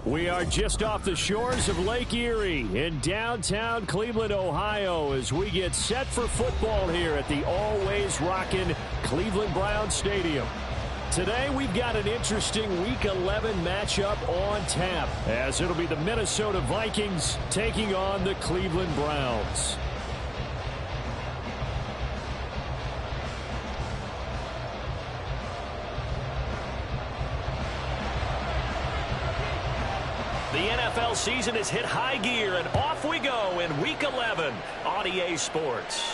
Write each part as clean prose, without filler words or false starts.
We are just off the shores of Lake Erie in downtown Cleveland, Ohio, as we get set for football here at the always rockin' Cleveland Browns Stadium. Today we've got an interesting Week 11 matchup on tap, as it'll be the Minnesota Vikings taking on the Cleveland Browns. The NFL season has hit high gear, and off we go in Week 11 on EA Sports.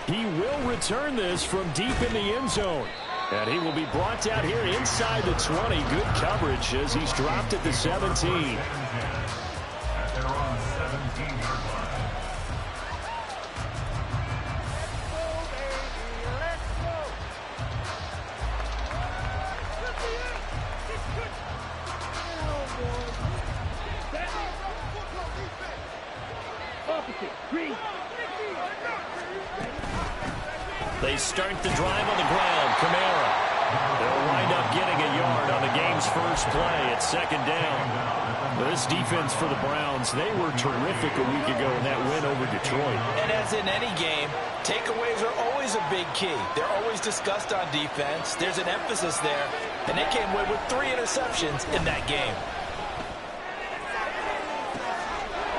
He will return this from deep in the end zone. And he will be brought down here inside the 20. Good coverage as he's dropped at the 17. They start the drive on the ground. Kamara. They'll wind up getting a yard on the game's first play at second down. This defense for the Browns, they were terrific a week ago in that win over Detroit. And as in any game, takeaways are always a big key. They're always discussed on defense. There's an emphasis there. And they came away with 3 interceptions in that game.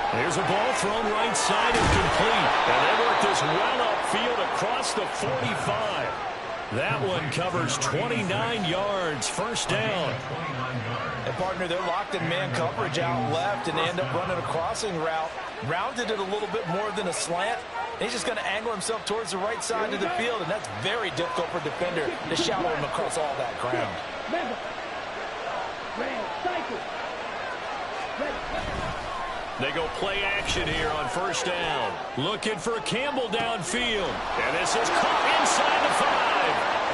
There's a ball thrown right side and complete. And they work this well upfield across the 45. That one covers 29 yards, first down. And partner, they're locked in man coverage out left, and they end up running a crossing route. Rounded it a little bit more than a slant. He's just going to angle himself towards the right side of the field, and that's very difficult for a defender to shadow him across all that ground. They go play action here on first down. Looking for Campbell downfield. And this is caught inside the 5.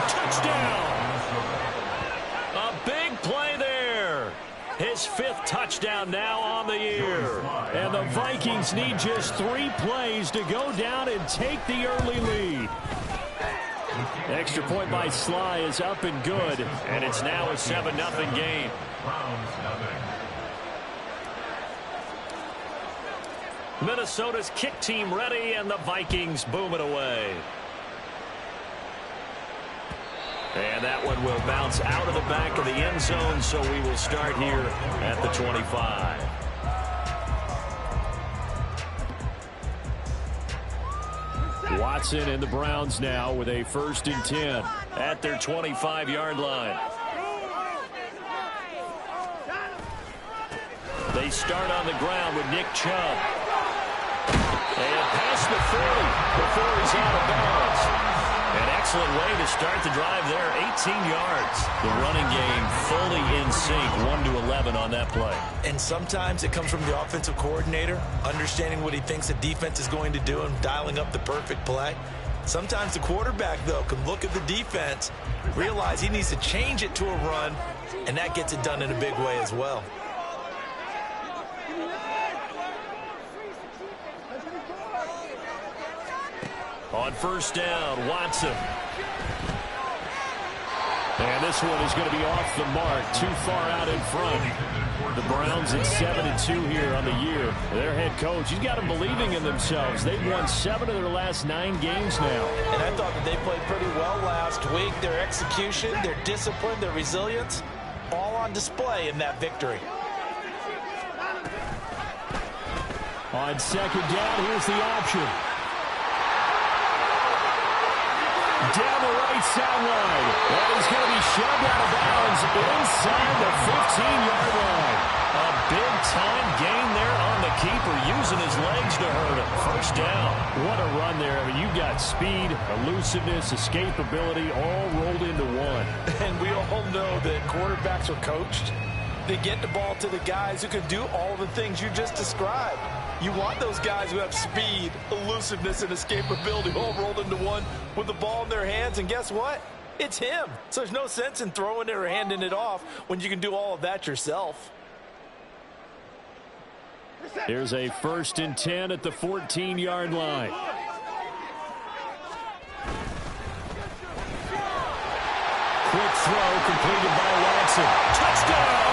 Touchdown. A big play there. His 5th touchdown now on the year. And the Vikings need just 3 plays to go down and take the early lead. Extra point by Sly is up and good. And it's now a 7-0 game. Minnesota's kick team ready, and the Vikings boom it away. And that one will bounce out of the back of the end zone, so we will start here at the 25. Watson and the Browns now with a 1st and 10 at their 25-yard line. They start on the ground with Nick Chubb. And past the 40 before he's out of bounds. An excellent way to start the drive there, 18 yards. The running game fully in sync, 1-11 on that play. And sometimes it comes from the offensive coordinator, understanding what he thinks the defense is going to do and dialing up the perfect play. Sometimes the quarterback, though, can look at the defense, realize he needs to change it to a run, and that gets it done in a big way as well. On first down, Watson. And this one is going to be off the mark, too far out in front. The Browns at 7-2 here on the year. Their head coach, he's got them believing in themselves. They've won 7 of their last 9 games now. And I thought that they played pretty well last week. Their execution, their discipline, their resilience, all on display in that victory. On second down, here's the option. Down the right sideline. And he's going to be shoved out of bounds inside the 15-yard line. A big-time gain there on the keeper, using his legs to hurt him. First down. What a run there. I mean, you got speed, elusiveness, escapability, all rolled into one. And we all know that quarterbacks are coached. They get the ball to the guys who can do all the things you just described. You want those guys who have speed, elusiveness, and escapability all rolled into one with the ball in their hands. And guess what? It's him. So there's no sense in throwing it or handing it off when you can do all of that yourself. Here's a 1st and 10 at the 14-yard line. Quick throw completed by Watson. Touchdown!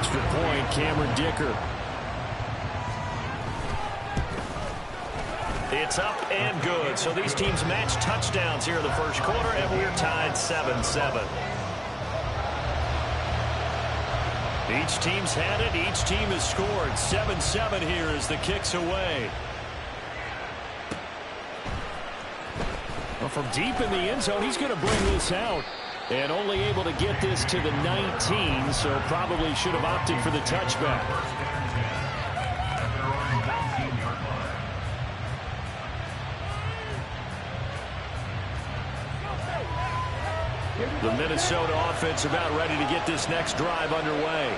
extra point, Cameron Dicker. It's up and good. So these teams match touchdowns here in the first quarter, and we're tied 7-7. Each team's had it. Each team has scored. 7-7 here as the kick's away. Well, from deep in the end zone, he's going to bring this out. And only able to get this to the 19, so probably should have opted for the touchback. The Minnesota offense about ready to get this next drive underway.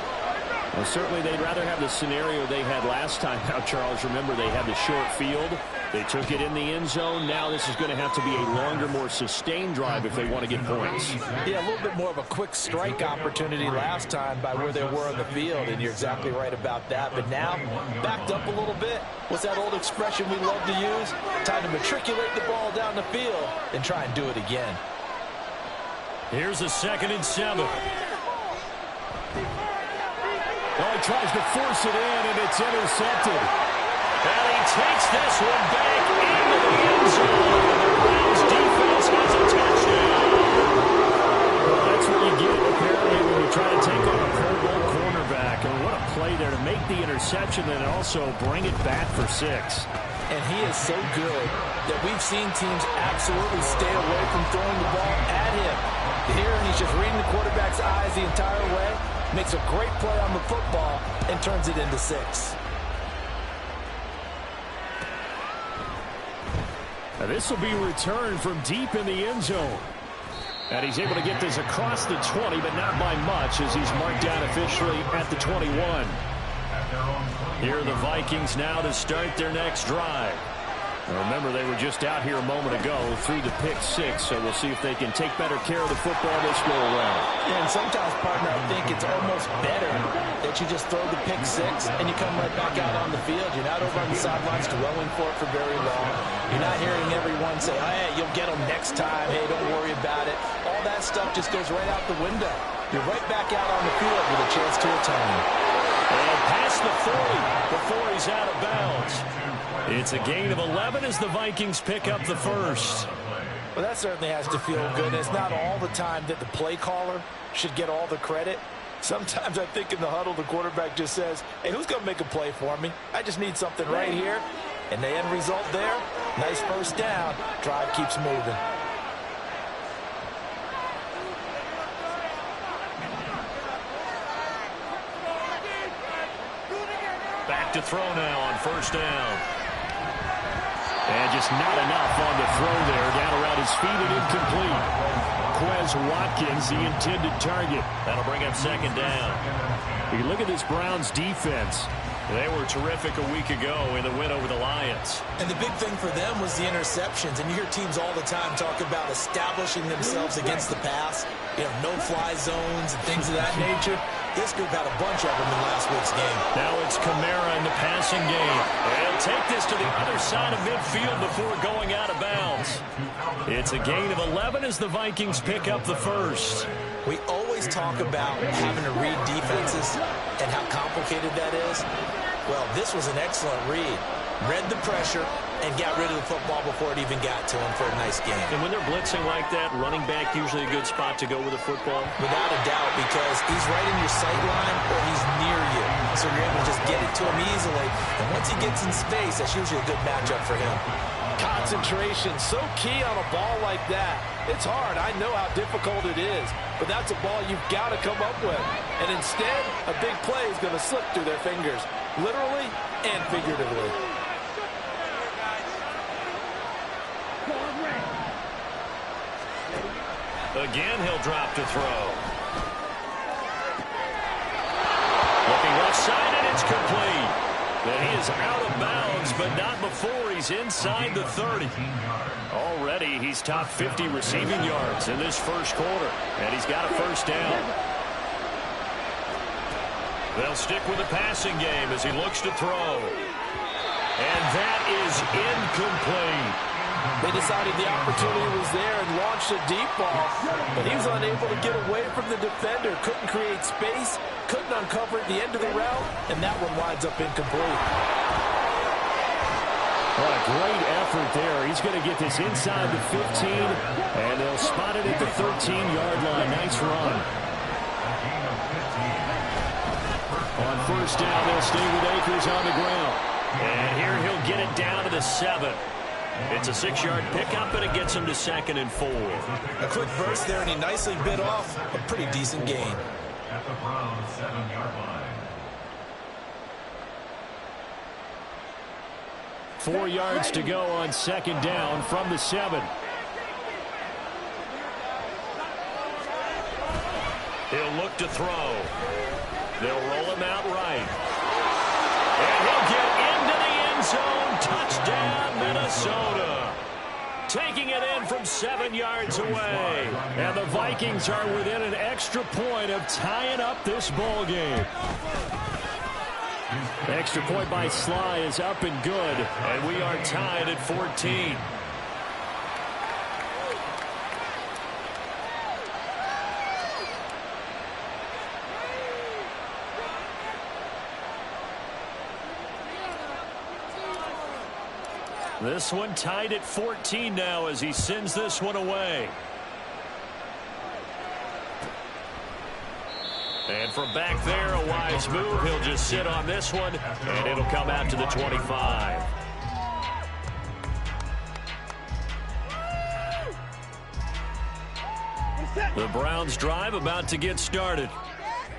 Well, certainly they'd rather have the scenario they had last time out, Charles. Remember, they had the short field. They took it in the end zone. Now this is going to have to be a longer, more sustained drive if they want to get points. Yeah, a little bit more of a quick strike opportunity last time by where they were on the field, and you're exactly right about that. But now, backed up a little bit. What's that old expression we love to use? Time to matriculate the ball down the field and try and do it again. Here's a 2nd and 7. Oh, he tries to force it in, and it's intercepted. And he takes this one back into the end zone. The Browns defense has a touchdown. Well, that's what you get, apparently, when you try to take on a Pro Bowl cornerback. And what a play there to make the interception and also bring it back for 6. And he is so good that we've seen teams absolutely stay away from throwing the ball at him. Here, he's just reading the quarterback's eyes the entire way, makes a great play on the football, and turns it into 6. Now this will be returned from deep in the end zone. And he's able to get this across the 20, but not by much, as he's marked down officially at the 21. Here are the Vikings now to start their next drive. Now remember, they were just out here a moment ago through the pick 6, so we'll see if they can take better care of the football this go around. Yeah, and sometimes, partner, I think it's almost better that you just throw the pick 6 and you come right back out on the field. You're not over on the sidelines dwelling for it for very long. You're not hearing everyone say, oh, hey, you'll get them next time. Hey, don't worry about it. All that stuff just goes right out the window. You're right back out on the field with a chance to atone. And past the 40 before he's out of bounds. It's a gain of 11 as the Vikings pick up the first. Well, that certainly has to feel good. And it's not all the time that the play caller should get all the credit. Sometimes I think in the huddle, the quarterback just says, hey, who's going to make a play for me? I just need something right here. And the end result there, nice first down. Drive keeps moving. Back to throw now on first down. And just not enough on the throw there. Down around his feet and incomplete. Quez Watkins, the intended target. That'll bring up 2nd down. You look at this Browns defense. They were terrific a week ago in the win over the Lions. And the big thing for them was the interceptions. And you hear teams all the time talk about establishing themselves against the pass. You know, no-fly zones and things of that nature. This group had a bunch of them in last week's game. Now it's Kamara in the passing game. They'll take this to the other side of midfield before going out of bounds. It's a gain of 11 as the Vikings pick up the first. We always talk about having to read defenses and how complicated that is. Well, this was an excellent read. Read the pressure and got rid of the football before it even got to him for a nice game. And when they're blitzing like that, running back usually a good spot to go with the football? Without a doubt, because he's right in your sight line or he's near you. So you're able to just get it to him easily. And once he gets in space, that's usually a good matchup for him. Concentration, so key on a ball like that. It's hard. I know how difficult it is. But that's a ball you've got to come up with. And instead, a big play is going to slip through their fingers, literally and figuratively. Again, he'll drop to throw. Looking left side, and it's complete. And he is out of bounds, but not before he's inside the 30. Already, he's top 50 receiving yards in this first quarter, and he's got a first down. They'll stick with the passing game as he looks to throw. And that is incomplete. They decided the opportunity was there and launched a deep ball, but he was unable to get away from the defender. Couldn't create space, couldn't uncover at the end of the route, and that one winds up incomplete. What a great effort there. He's going to get this inside the 15, and they'll spot it at the 13-yard line. Nice run. On first down, they'll stay with Akers on the ground. And here he'll get it down to the 7. It's a 6-yard pickup, and it gets him to 2nd and 4. A quick burst there, and he nicely bit off a pretty decent gain. At the Browns' 7-yard line. 4 yards to go on 2nd down from the 7. He'll look to throw. They'll roll him out right. And he'll get into the end zone. Touchdown, Minnesota. Taking it in from 7 yards away. And the Vikings are within an extra point of tying up this ball game. The extra point by Sly is up and good. And we are tied at 14. This one tied at 14 now as he sends this one away. And from back there, a wise move. He'll just sit on this one, and it'll come out to the 25. The Browns drive about to get started.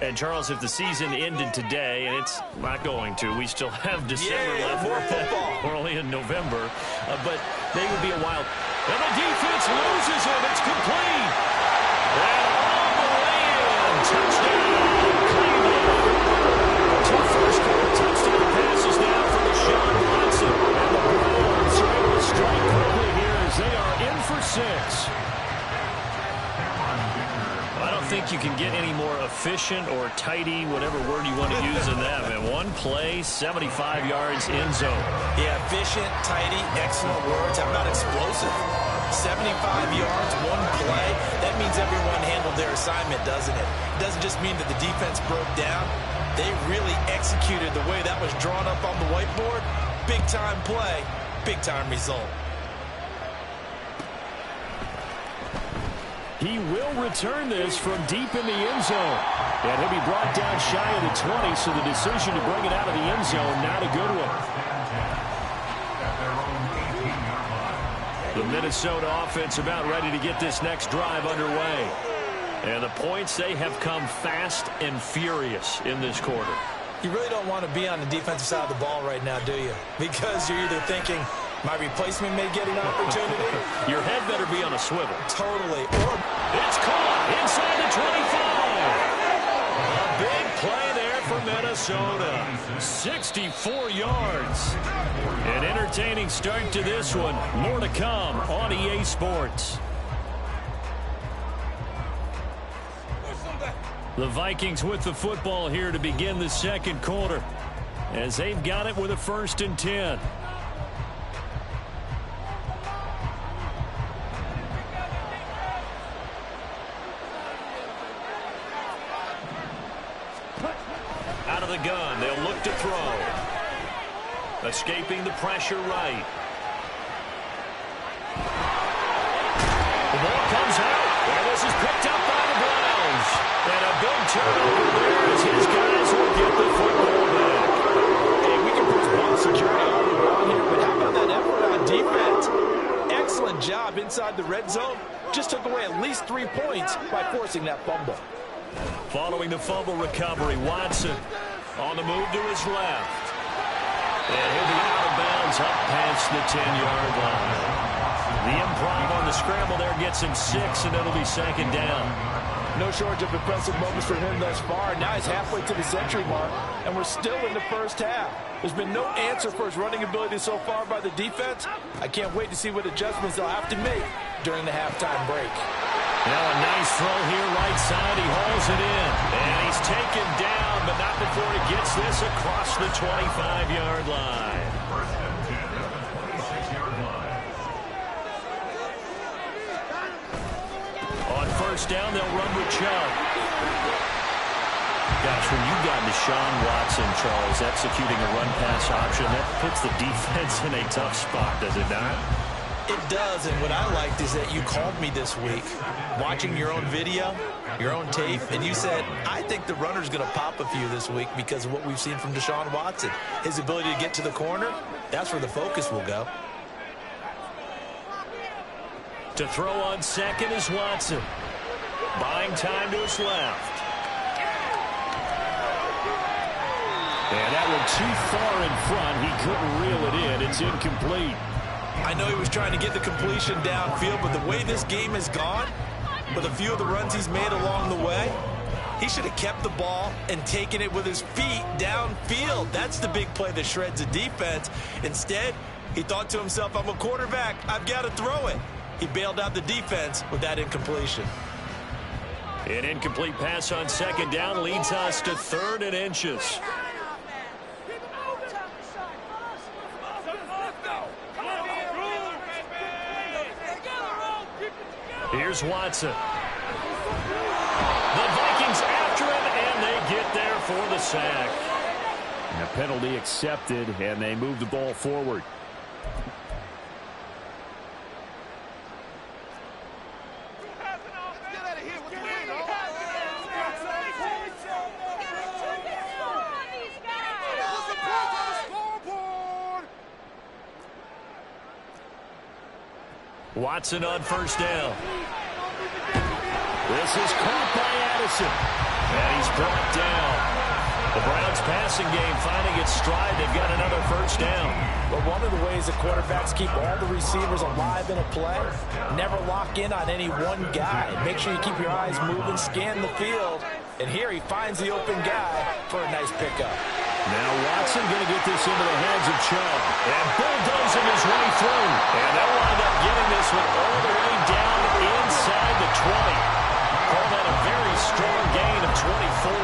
And, Charles, if the season ended today, and it's not going to, we still have December left. More football. We're only in November. But they would be a while. And the defense loses him. It's complete. And all the way in. Touchdown, Cleveland. 2 first-quarter touchdown passes now for Deshaun Watson. And the Browns are able to strike quickly here as they are in for 6. I don't think you can get any more efficient or tidy, whatever word you want to use in that. Man, one play, 75 yards, end zone. Yeah, efficient, tidy, excellent words. How about explosive? 75 yards, one play. That means everyone handled their assignment, doesn't it? It doesn't just mean that the defense broke down. They really executed the way that was drawn up on the whiteboard. Big-time play, big-time result. He will return this from deep in the end zone. And he'll be brought down shy of the 20, so the decision to bring it out of the end zone, not a good one. The Minnesota offense about ready to get this next drive underway. And the points, they have come fast and furious in this quarter. You really don't want to be on the defensive side of the ball right now, do you? Because you're either thinking, my replacement may get an opportunity. Your head better be on a swivel. Totally. Or it's caught inside the 25. A big play there for Minnesota. 64 yards. An entertaining start to this one. More to come on EA Sports. The Vikings with the football here to begin the second quarter, as they've got it with a 1st and 10. Out of the gun, they'll look to throw. Escaping the pressure right. The ball comes out, and this is picked up by the Browns. And a big turnover there as his guys will get the football back. hey, we can put ball security all we want here, but how about that effort on defense? Excellent job inside the red zone. Just took away at least 3 points by forcing that fumble. Following the fumble recovery, Watson on the move to his left. And he'll be out of bounds up past the 10-yard line. The improv on the scramble there gets him 6, and it'll be 2nd down. No shortage of impressive moments for him thus far. Now he's halfway to the century mark, and we're still in the first half. There's been no answer for his running ability so far by the defense. I can't wait to see what adjustments they'll have to make during the halftime break. Now a nice throw here right side. He hauls it in. And he's taken down, but not before he gets this across the 25-yard line. first down. They'll run with Chubb. Gosh, when you've got Deshaun Watson, Charles, executing a run-pass option, that puts the defense in a tough spot, does it not? It does, and what I liked is that you called me this week, watching your own video, your own tape, and you said, I think the runner's going to pop a few this week because of what we've seen from Deshaun Watson. His ability to get to the corner, that's where the focus will go. To throw on second is Watson. Buying time to his left. And that one too far in front. He couldn't reel it in. It's incomplete. I know he was trying to get the completion downfield, but the way this game has gone, with a few of the runs he's made along the way, he should have kept the ball and taken it with his feet downfield. That's the big play that shreds a defense. Instead, he thought to himself, I'm a quarterback. I've got to throw it. He bailed out the defense with that incompletion. An incomplete pass on second down leads us to 3rd and inches. Here's Watson. The Vikings after him, and they get there for the sack. And a penalty accepted, and they move the ball forward. Watson on first down. This is caught by Addison. And he's brought down. The Browns passing game finding its stride. They've got another first down. But one of the ways the quarterbacks keep all the receivers alive in a play, never lock in on any one guy. Make sure you keep your eyes moving, scan the field. And here he finds the open guy for a nice pickup. Now Watson going to get this into the hands of Chubb. And bulldozing his way through. And they'll wind up getting this one all the way down inside the 20. Call that a very strong gain of 24.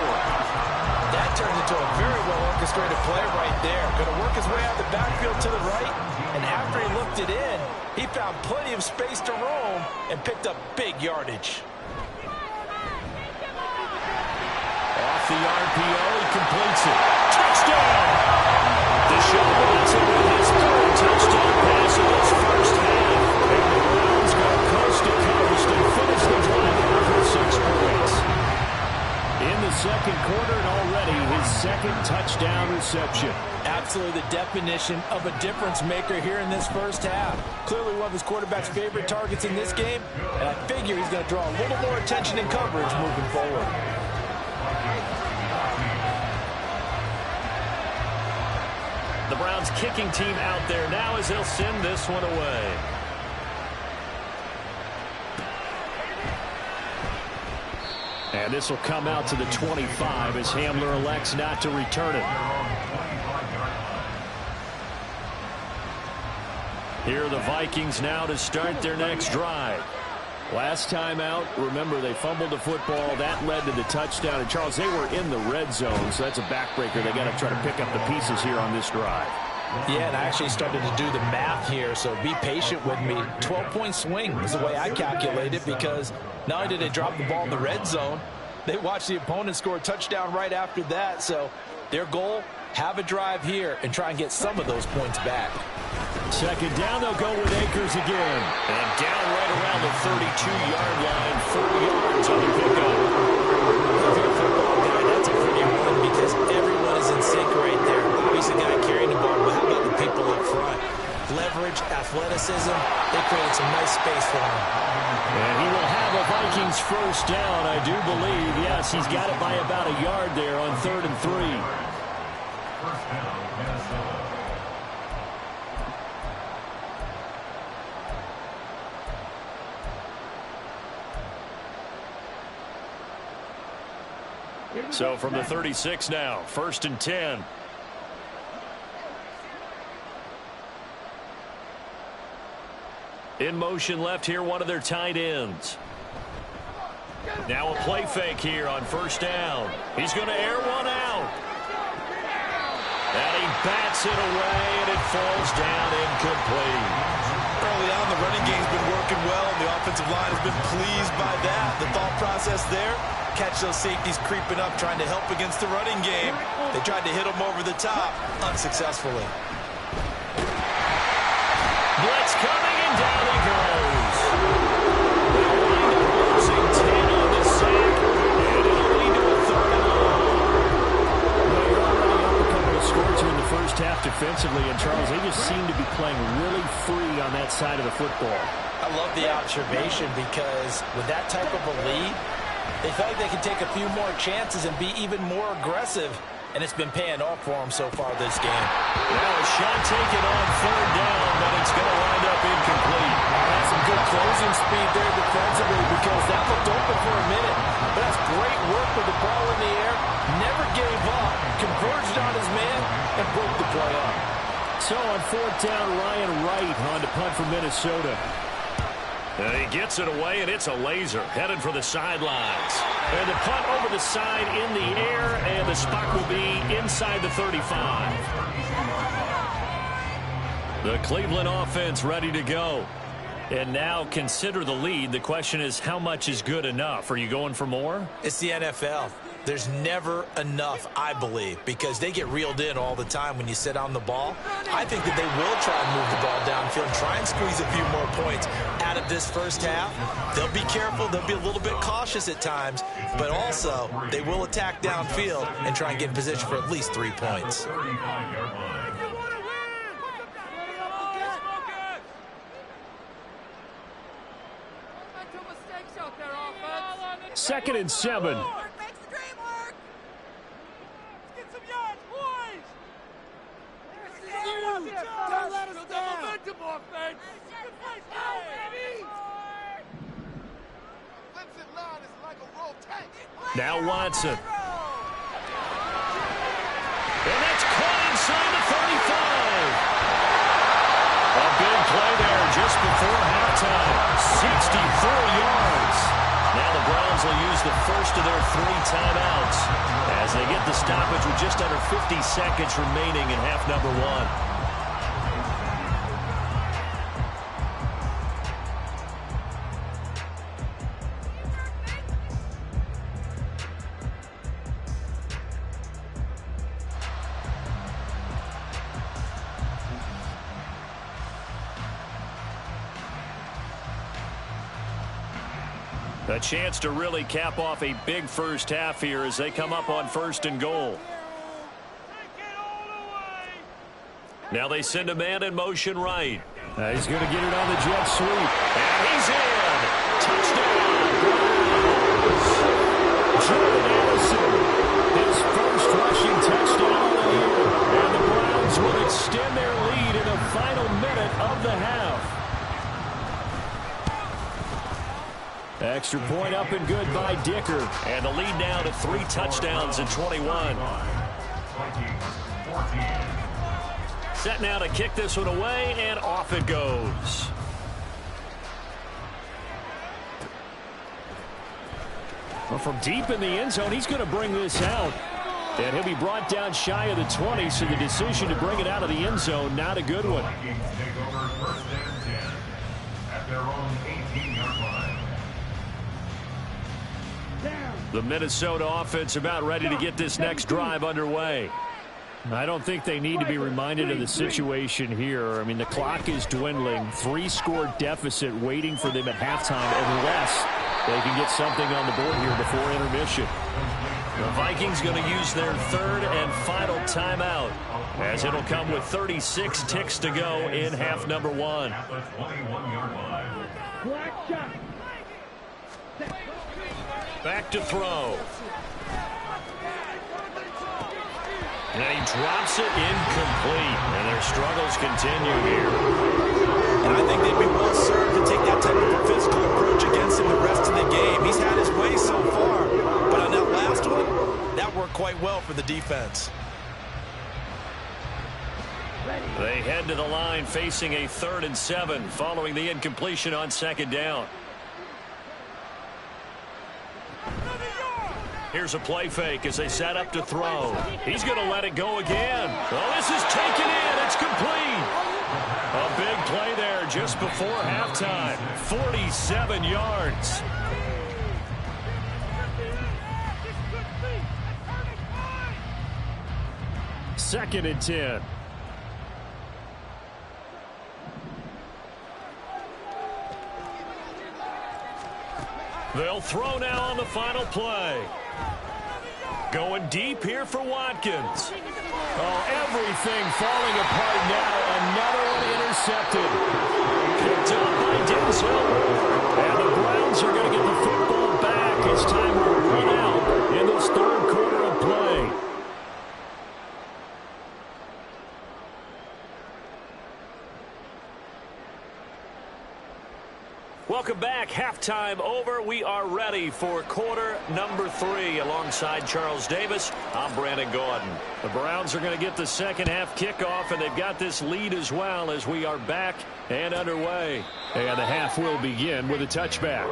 That turned into a very well-orchestrated play right there. Going to work his way out the backfield to the right. And after he looked it in, he found plenty of space to roam and picked up big yardage. Off the RPO, he completes it. Touchdown! Deshaun Watson with his 3rd touchdown pass in this first half. And the Browns go coast to coast and finish the drive off with 6 points. In the second quarter, and already his 2nd touchdown reception. Absolutely the definition of a difference maker here in this first half. Clearly one of his quarterback's favorite targets in this game, and I figure he's going to draw a little more attention and coverage moving forward. The Browns kicking team out there now as they'll send this one away. And this will come out to the 25 as Hamler elects not to return it. Here are the Vikings now to start their next drive. Last time out, remember, they fumbled the football. That led to the touchdown. And, Charles, they were in the red zone, so that's a backbreaker. They got to try to pick up the pieces here on this drive. Yeah, and I actually started to do the math here, so be patient with me. 12-point swing is the way I calculate it, because not only did they drop the ball in the red zone, they watched the opponent score a touchdown right after that. So their goal, have a drive here and try and get some of those points back. Second down, they'll go with Akers again. And down right around the 32-yard line, 4 yards on the pickup. If you're a football guy, that's a pretty run because everyone is in sync right there. Obviously, the guy carrying the ball, but how about the people up front? Leverage, athleticism, they created some nice space for him. And he will have a Vikings first down, I do believe. Yes, he's got it by about a yard there on 3rd and 3. First down, Minnesota. So from the 36 now, 1st and 10. In motion left here, one of their tight ends. Now a play fake here on 1st down. He's going to air one out. And he bats it away, and it falls down incomplete. early on. The running game's been working well, and the offensive line has been pleased by that. The thought process there, catch those safeties creeping up, trying to help against the running game. They tried to hit them over the top, unsuccessfully. Blitz coming, and down he goes. They'll wind up losing 10 on the sack, and it'll lead to a 3rd and long. Well, you're already up a couple of scores here in the first half defensively, and Charles, they just seem to be playing really free on that side of the football. I love the observation because with that type of a lead, they feel like they can take a few more chances and be even more aggressive, and it's been paying off for them so far this game. Now a shot taken on 3rd down, but it's going to wind up incomplete. That's some good closing speed there defensively because that looked open for a minute. But that's great work with the ball in the air. Never gave up, converged on his man, and broke the play up. So on 4th down, Ryan Wright on to punt for Minnesota. He gets it away, and it's a laser headed for the sidelines. And the punt over the side in the air, and the spot will be inside the 35. The Cleveland offense ready to go. And now consider the lead. The question is, how much is good enough? Are you going for more? It's the NFL. There's never enough, I believe, because they get reeled in all the time when you sit on the ball. I think that they will try and move the ball downfield and try and squeeze a few more points out of this first half. They'll be careful. They'll be a little bit cautious at times, but also they will attack downfield and try and get in position for at least 3 points. 2nd and 7. Now Watson. And that's caught inside the 35. A big play there just before halftime. 64 yards. Now the Browns will use the first of their 3 timeouts as they get the stoppage with just under 50 seconds remaining in half number 1. A chance to really cap off a big first half here as they come up on 1st and goal. Now they send a man in motion right. He's going to get it on the jet sweep. And he's in. Touchdown, Browns. Jordan Addison, his first rushing touchdown of the year. And the Browns will extend their lead in the final minute of the half. Extra point up and good by Dicker. And the lead now to 3 touchdowns and 21. Set now to kick this one away, and off it goes. Well, from deep in the end zone, he's going to bring this out. And he'll be brought down shy of the 20, so the decision to bring it out of the end zone, not a good one. The Minnesota offense about ready to get this next drive underway. I don't think they need to be reminded of the situation here. I mean, the clock is dwindling. 3-score deficit waiting for them at halftime unless they can get something on the board here before intermission. The Vikings going to use their 3rd and final timeout as it'll come with 36 ticks to go in half number 1. Back to throw. And he drops it incomplete. And their struggles continue here. And I think they'd be well served to take that type of a physical approach against him the rest of the game. He's had his way so far. But on that last one, that worked quite well for the defense. They head to the line facing a 3rd and 7 following the incompletion on 2nd down. Here's a play fake as they set up to throw. He's going to let it go again. Well, this is taken in. It's complete. A big play there just before halftime. 47 yards. Second and 10. They'll throw now on the final play. Going deep here for Watkins. Oh, everything falling apart now. Another one intercepted. Picked up by Denzel. And the Browns are going to get the football back as time will run out in this third quarter of play. Welcome back. Halftime over. We are ready for quarter number 3. Alongside Charles Davis, I'm Brandon Gordon. The Browns are going to get the second half kickoff, and they've got this lead as well as we are back and underway. And the half will begin with a touchback.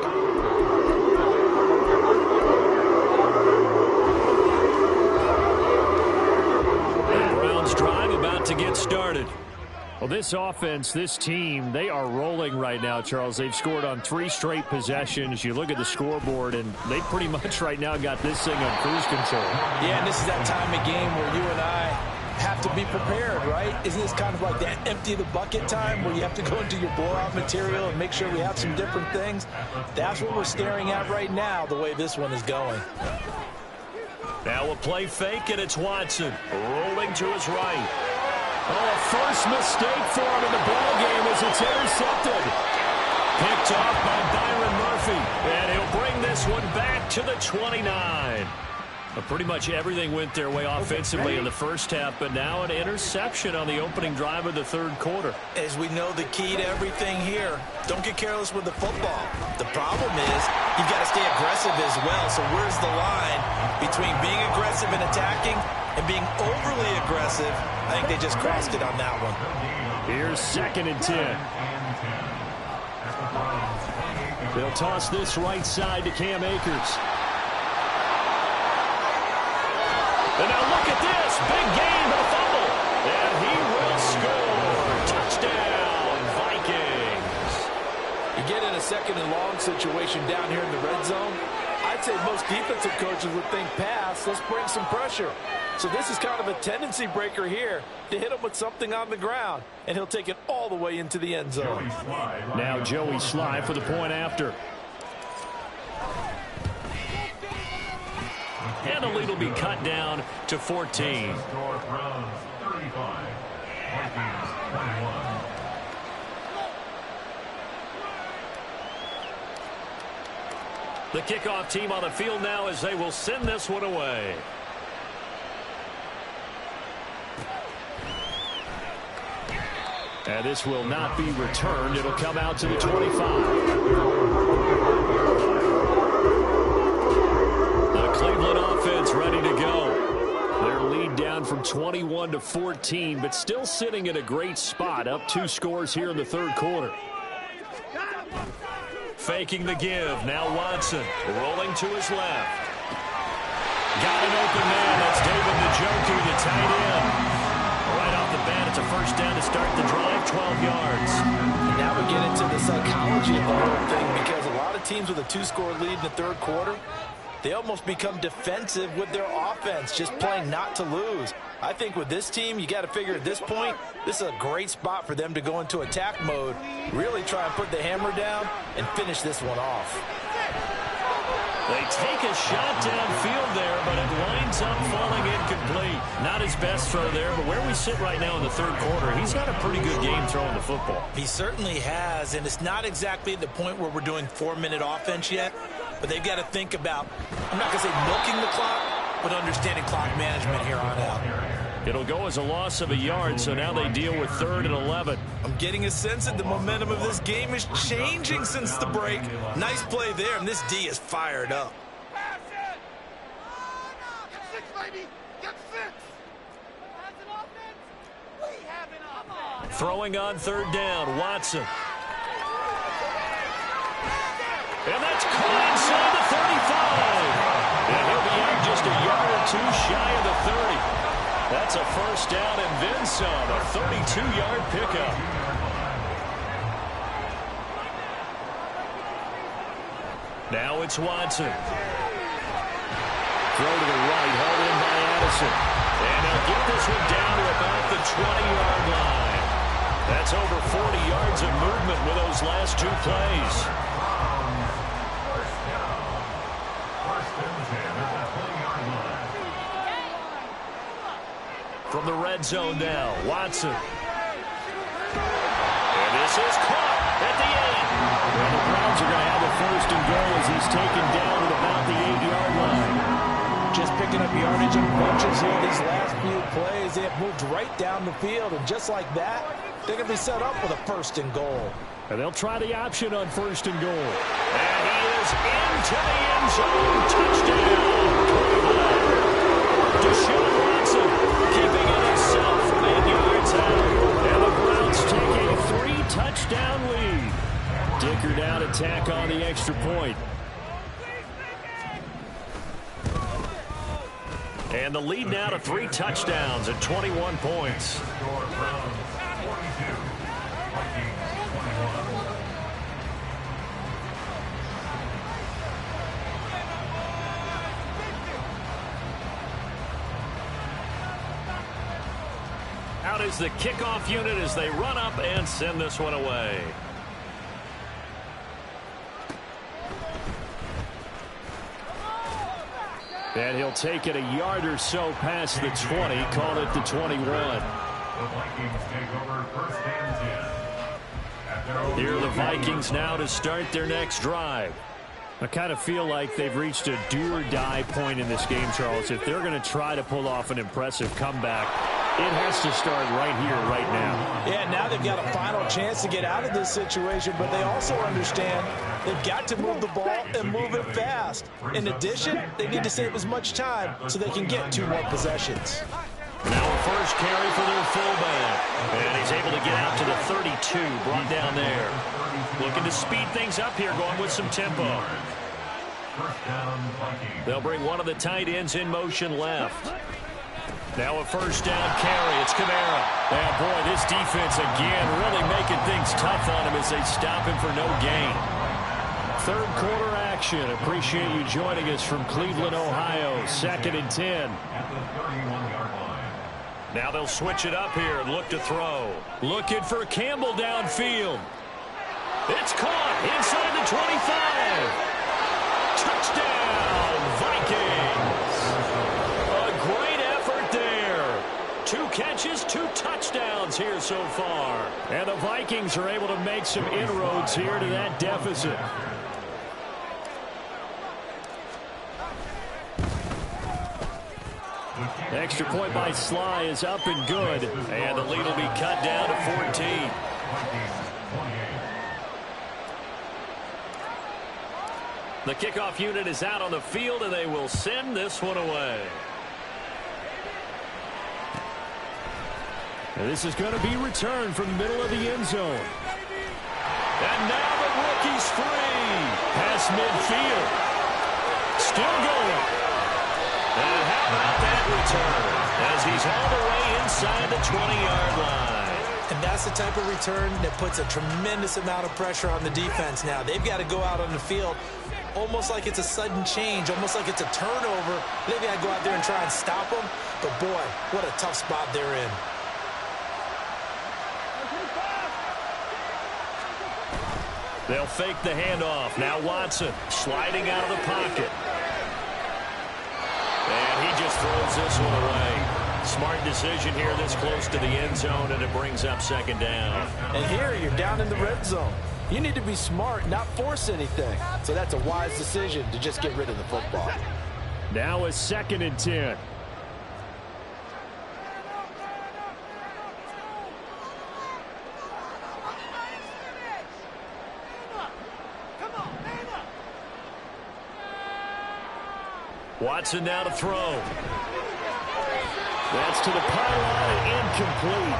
The Browns drive about to get started. Well, this offense, this team, they are rolling right now, Charles. They've scored on 3 straight possessions. You look at the scoreboard, and they pretty much right now got this thing on cruise control. Yeah, and this is that time of game where you and I have to be prepared, right? Isn't this kind of like that empty the bucket time where you have to go into your blowout material and make sure we have some different things? That's what we're staring at right now, the way this one is going. Now a play fake, and it's Watson rolling to his right. Oh, first mistake for him in the ballgame as it's intercepted. Picked off by Byron Murphy. And he'll bring this one back to the 29. Well, pretty much everything went their way offensively in the first half, but now an interception on the opening drive of the third quarter. As we know, the key to everything here, don't get careless with the football. The problem is you've got to stay aggressive as well. So where's the line between being aggressive and attacking and being overly aggressive? I think they just crossed it on that one. Here's second and 10. They'll toss this right side to Cam Akers. And now look at this. Big gain, but a fumble. And he will score. Touchdown, Vikings. You get in a second and long situation down here in the red zone, I'd say most defensive coaches would think pass. Let's bring some pressure. So this is kind of a tendency breaker here to hit him with something on the ground, and he'll take it all the way into the end zone. Now Joey Sly for the point after. And the lead will be cut down to 14. The kickoff team on the field now as they will send this one away. And this will not be returned. It'll come out to the 25. The Cleveland offense ready to go. Their lead down from 21 to 14, but still sitting in a great spot. Up 2 scores here in the third quarter. Faking the give. Now Watson rolling to his left. Got an open man. That's David Njoku, the tight end. Right off the bat, it's a first down to start the drive, 12 yards. And now we get into the psychology of the whole thing, because a lot of teams with a 2-score lead in the third quarter, they almost become defensive with their offense, just playing not to lose. I think with this team, you got to figure at this point, this is a great spot for them to go into attack mode, really try and put the hammer down and finish this one off. They take a shot downfield there, but it winds up falling incomplete. Not his best throw there, but where we sit right now in the third quarter, he's got a pretty good game throwing the football. He certainly has, and it's not exactly at the point where we're doing 4-minute offense yet, but they've got to think about, I'm not going to say milking the clock, but understanding clock management here on out. It'll go as a loss of a yard, so now they deal with 3rd and 11. I'm getting a sense that the momentum of this game is changing since the break. Nice play there, and this D is fired up. Throwing on 3rd down, Watson. And that's caught inside the 35. And he'll be out just a yard or 2 shy of the 30. That's a first down and then some, a 32-yard pickup. Now it's Watson. Throw to the right, hauled in by Addison. And they'll get this one down to about the 20-yard line. That's over 40 yards of movement with those last two plays. From the red zone now, Watson. And this is caught at the 8. Well, the Browns are going to have a first and goal as he's taken down at about the 8-yard line. Just picking up yardage and bunches here these last few plays. They have moved right down the field, and just like that, they're going to be set up with a first and goal. And they'll try the option on first and goal. And he is into the end zone. Touchdown. Deshaun Watson keeping it himself from 8 yards out. And the Browns take a 3-touchdown lead. Dicker down to tack on the extra point. And the lead now to 3 touchdowns and 21 points. Out is the kickoff unit as they run up and send this one away. And he'll take it a yard or so past the 20, call it the 21. Here are the Vikings now to start their next drive. I kind of feel like they've reached a do-or-die point in this game, Charles. If they're going to try to pull off an impressive comeback, it has to start right here, right now. Yeah, now they've got a final chance to get out of this situation, but they also understand they've got to move the ball and move it fast. In addition, they need to save as much time so they can get 2 more possessions. Now a first carry for their fullback. And he's able to get out to the 32, brought down there. Looking to speed things up here, going with some tempo. They'll bring one of the tight ends in motion left. Now a first down carry. It's Kamara. And boy, this defense again really making things tough on him as they stop him for no gain. Third quarter action. Appreciate you joining us from Cleveland, Ohio. 2nd and 10. Now they'll switch it up here and look to throw. Looking for Campbell downfield. It's caught inside the 25. Touchdown, Vikings. A great effort there. 2 catches, 2 touchdowns here so far. And the Vikings are able to make some inroads here to that deficit. Extra point by Sly is up and good. And the lead will be cut down to 14. The kickoff unit is out on the field, and they will send this one away. And this is going to be returned from the middle of the end zone. And now the rookie's free. Past midfield. Still going. And how about that return? As he's all the way inside the 20-yard line. And that's the type of return that puts a tremendous amount of pressure on the defense now. They've got to go out on the field almost like it's a sudden change, almost like it's a turnover. They've got to go out there and try and stop them. But, boy, what a tough spot they're in. They'll fake the handoff. Now Watson sliding out of the pocket. And he just throws this one away. Smart decision here this close to the end zone, and it brings up 2nd down. And here you're down in the red zone. You need to be smart, not force anything. So that's a wise decision to just get rid of the football. Now a 2nd and 10. Watson now to throw. That's to the pylon and incomplete.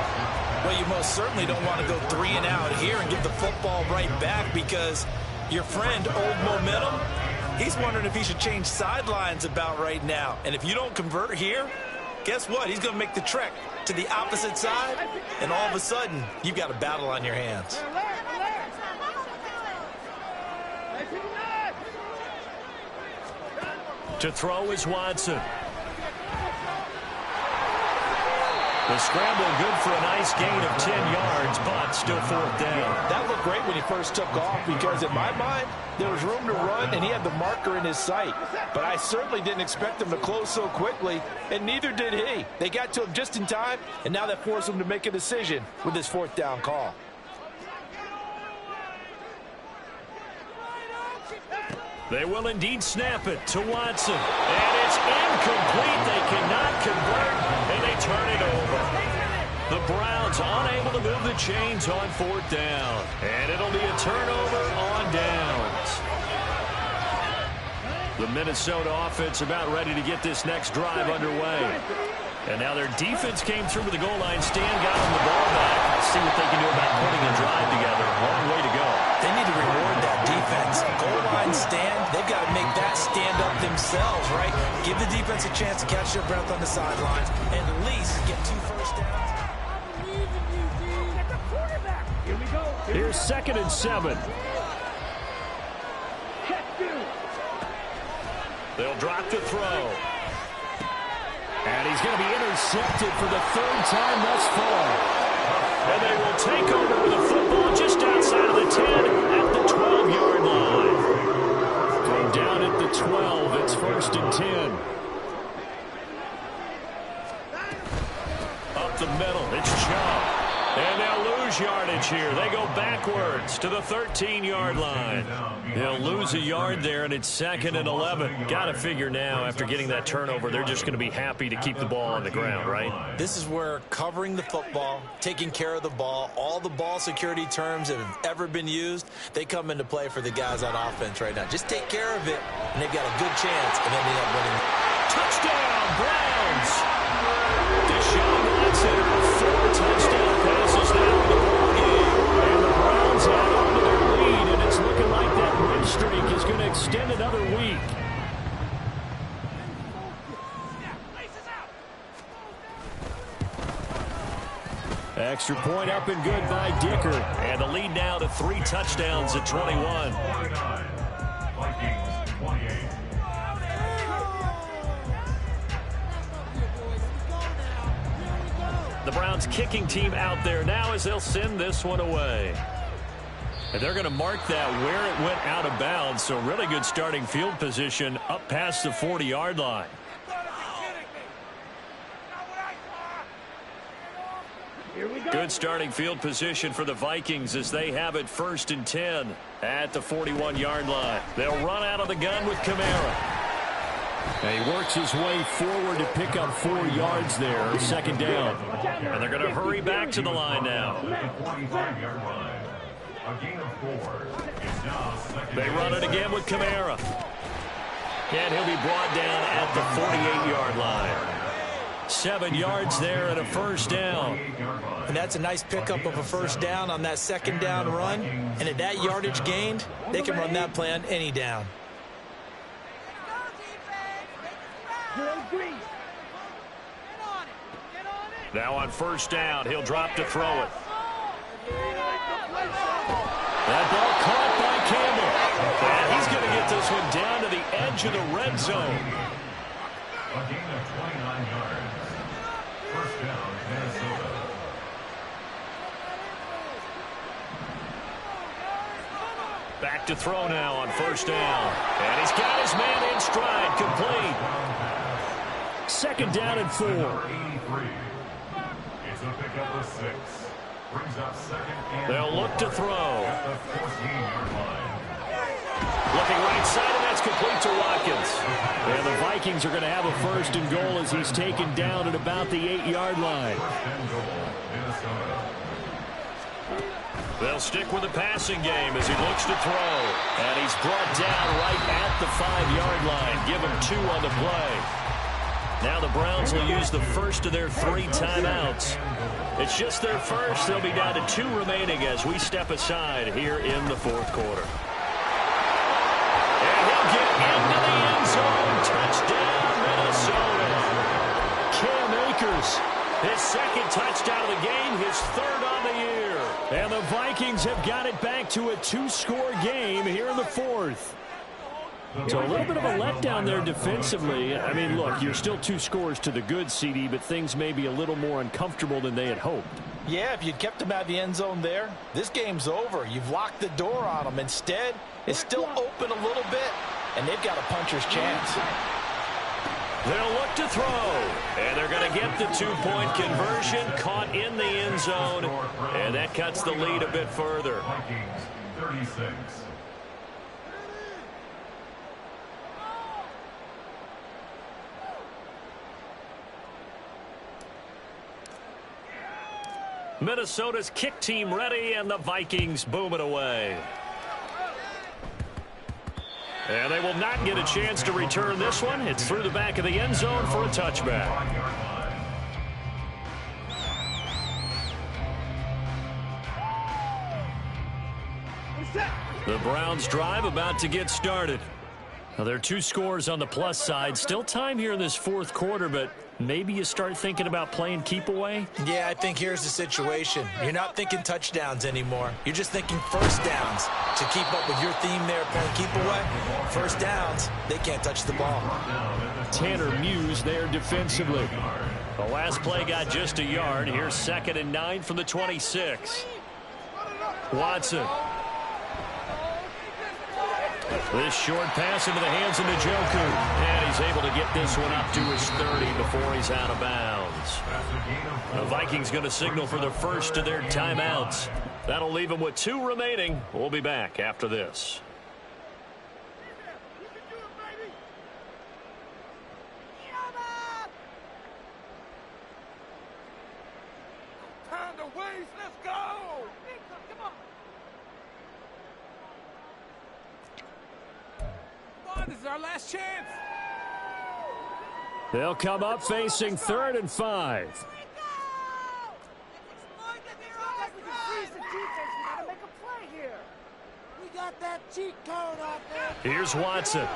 Well, you most certainly don't want to go 3 and out here and give the football right back because your friend, Old Momentum, he's wondering if he should change sidelines about right now. And if you don't convert here, guess what? He's going to make the trek to the opposite side, and all of a sudden, you've got a battle on your hands. To throw is Watson. The scramble good for a nice gain of 10 yards, but still fourth down. That looked great when he first took off because in my mind, there was room to run and he had the marker in his sight. But I certainly didn't expect him to close so quickly, and neither did he. They got to him just in time, and now that forced him to make a decision with his fourth down call. They will indeed snap it to Watson. And it's incomplete. They cannot convert, and they turn it over. The Browns unable to move the chains on fourth down. And it'll be a turnover on downs. The Minnesota offense about ready to get this next drive underway. And now their defense came through with the goal line stand, got them the ball back. Let's see what they can do about putting a drive together. Long way to go. They need to reward that defense. Goal line stand, they've got to make that stand up themselves, right? Give the defense a chance to catch their breath on the sidelines and at least get 2 first downs. Here's 2nd and 7. They'll drop to throw. And he's going to be intercepted for the 3rd time thus far. And they will take over with the football just outside of the 10 at the 12-yard line. From down at the 12, it's 1st and 10. Up the middle, it's Chubb. And they'll lose yardage here. They go backwards to the 13-yard line. They'll lose a yard there, and it's 2nd and 11. Got to figure now, after getting that turnover, they're just going to be happy to keep the ball on the ground, right? This is where covering the football, taking care of the ball, all the ball security terms that have ever been used, they come into play for the guys on offense right now. Just take care of it, and they've got a good chance of ending up winning. Touchdown, Browns! Deshaun Watson, 4 touchdown passes now in the ball game. And the Browns add on to their lead, and it's looking like that win streak is going to extend another week. Extra point up and good by Dicker. And the lead now to 3 touchdowns at 21. Vikings 28. The Browns kicking team out there now as they'll send this one away. And they're going to mark that where it went out of bounds. So really good starting field position up past the 40-yard line. Good starting field position for the Vikings as they have it 1st and 10 at the 41-yard line. They'll run out of the gun with Kamara. And he works his way forward to pick up 4 yards there, 2nd down. And they're going to hurry back to the line now. A gain of 4. It's now 2nd. They run it again with Kamara. And he'll be brought down at the 48-yard line. 7 yards there and a 1st down. And that's a nice pickup of a 1st down on that 2nd down run. And at that yardage gained, they can run that play on any down. Now on 1st down, he'll drop to throw it. That ball caught by Campbell. And he's going to get this one down to the edge of the red zone. A gain of 29 yards. 1st down, Minnesota. Back to throw now on 1st down. And he's got his man in stride, complete. 2nd down and 4. 83. It's a pickup of 6. Brings up 2nd and They'll look to throw. at the 14-yard line. Looking right side, and that's complete to Watkins. And the Vikings are going to have a 1st and goal as he's taken down at about the 8-yard line. 1st and goal, Minnesota. They'll stick with the passing game as he looks to throw. And he's brought down right at the 5-yard line. Give him 2 on the play. Now the Browns will use the first of their 3 timeouts. It's just their first. They'll be down to 2 remaining as we step aside here in the 4th quarter. And he'll get into the end zone. Touchdown, Minnesota. Cam Akers. His 2nd touchdown of the game, his 3rd on the year. And the Vikings have got it back to a 2-score game here in the 4th. So a little bit of a letdown there defensively. I mean, look, you're still 2 scores to the good, CD, but things may be a little more uncomfortable than they had hoped. Yeah, if you'd kept them out of the end zone there, this game's over. You've locked the door on them. Instead, it's still open a little bit, and they've got a puncher's chance. They'll look to throw, and they're going to get the 2-point conversion, caught in the end zone, and that cuts the lead a bit further. Vikings 36. Minnesota's kick team ready, and the Vikings boom it away. And they will not get a chance to return this one. It's through the back of the end zone for a touchback. The Browns drive about to get started. Now, there are 2 scores on the plus side. Still time here in this 4th quarter, but maybe you start thinking about playing keep away? Yeah, I think here's the situation. You're not thinking touchdowns anymore. You're just thinking first downs. To keep up with your theme there, playing keep away, first downs, they can't touch the ball. Tanner Muse there defensively. The last play got just a yard. Here's 2nd and 9 from the 26. Watson. This short pass into the hands of Njoku. And he's able to get this one up to his 30 before he's out of bounds. The Vikings going to signal for the first of their timeouts. That'll leave them with 2 remaining. We'll be back after this. Time to waste. Let's go. Come on. This is our last chance. They'll come up facing 3rd and 5. We got that cheat code out there. Here's Watson.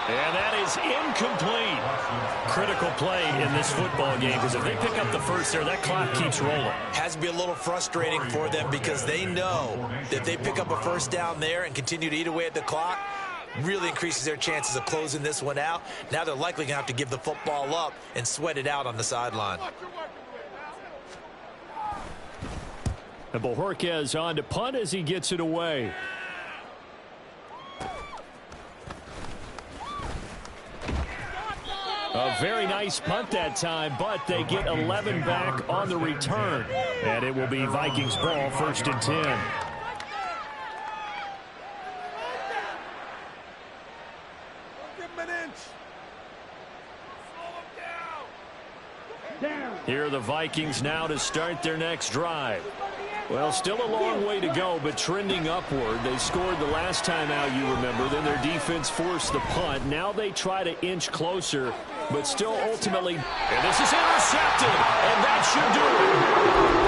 And that is incomplete. Critical play in this football game, because if they pick up the first there, that clock keeps rolling. Has to be a little frustrating for them because they know that they pick up a first down there and continue to eat away at the clock, really increases their chances of closing this one out. Now they're likely going to have to give the football up and sweat it out on the sideline. And Bojorquez on to punt as he gets it away. A very nice punt that time, but they get 11 back on the return. And it will be Vikings ball, 1st and 10. Here are the Vikings now to start their next drive. Well, still a long way to go, but trending upward. They scored the last time out, you remember. Then their defense forced the punt. Now they try to inch closer, but still ultimately. And this is intercepted, and that should do it.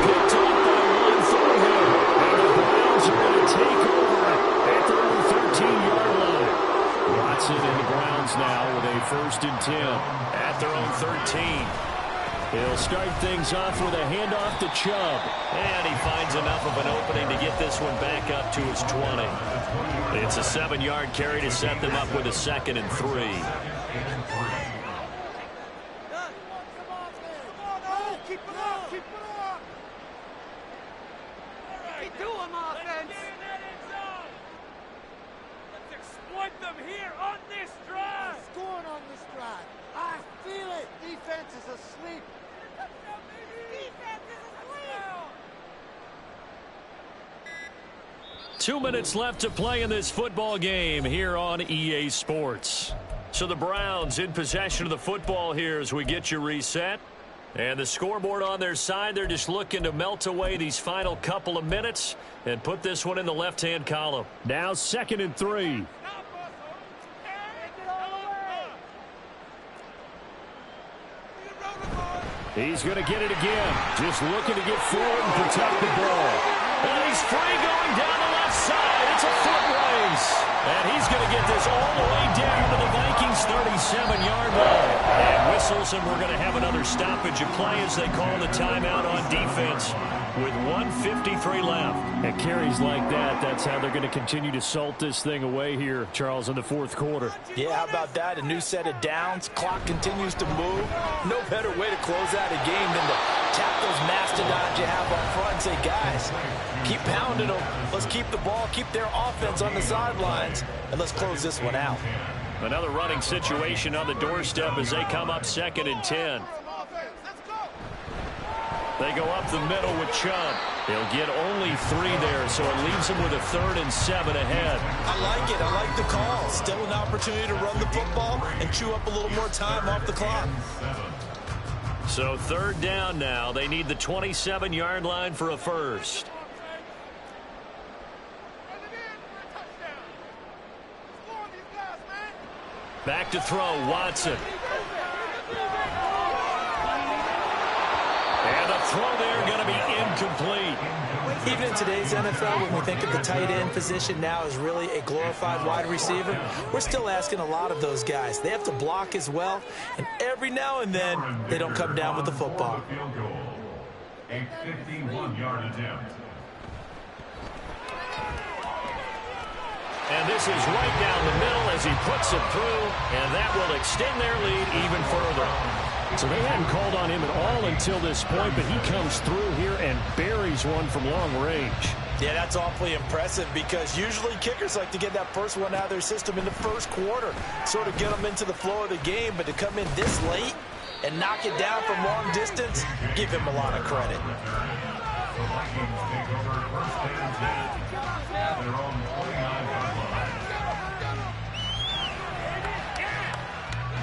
Picked off by one Thornhill, and the Browns are going to take over at their own 13-yard line. Watson and the Browns now with a 1st and 10 at their own 13. He'll start things off with a handoff to Chubb. And he finds enough of an opening to get this one back up to his 20. It's a 7-yard carry to set them up with a 2nd and 3. Keep it up. Keep doing offense. Let's exploit them here on this drive. Scoring on this drive. I feel it. Defense is asleep. 2 minutes left to play in this football game here on EA Sports. So the Browns in possession of the football here as we get you reset. And the scoreboard on their side, they're just looking to melt away these final couple of minutes and put this one in the left-hand column. Now 2nd and 3. He's going to get it again. Just looking to get forward and protect the ball. And he's free going down the left side. It's a foot race. And he's going to get this all the way down to the Vikings' 37-yard line. And whistles, and we're going to have another stoppage of play as they call the timeout on defense. with 1:53 left. And carries like that, that's how they're going to continue to salt this thing away here, Charles, in the fourth quarter. Yeah, how about that? A new set of downs. Clock continues to move. No better way to close out a game than to tap those mastodons you have up front and say, guys, keep pounding them. Let's keep the ball, keep their offense on the sidelines, and let's close this one out. Another running situation on the doorstep as they come up 2nd and 10. They go up the middle with Chubb. He'll get only 3 there, so it leaves him with a 3rd and 7 ahead. I like it. I like the call. Still an opportunity to run the football and chew up a little more time off the clock. So 3rd down now. They need the 27-yard line for a first. Back to throw, Watson. And the throw there going to be incomplete. Even in today's NFL, when we think of the tight end position now as really a glorified wide receiver, we're still asking a lot of those guys. They have to block as well, and every now and then, they don't come down with the football. A 51-yard attempt. And this is right down the middle as he puts it through, and that will extend their lead even further. So they hadn't called on him at all until this point, but he comes through here and buries one from long range. Yeah, that's awfully impressive because usually kickers like to get that first one out of their system in the first quarter, sort of get them into the flow of the game, but to come in this late and knock it down from long distance, give him a lot of credit. The Vikings take over 1st and 10 at their own 29-yard line.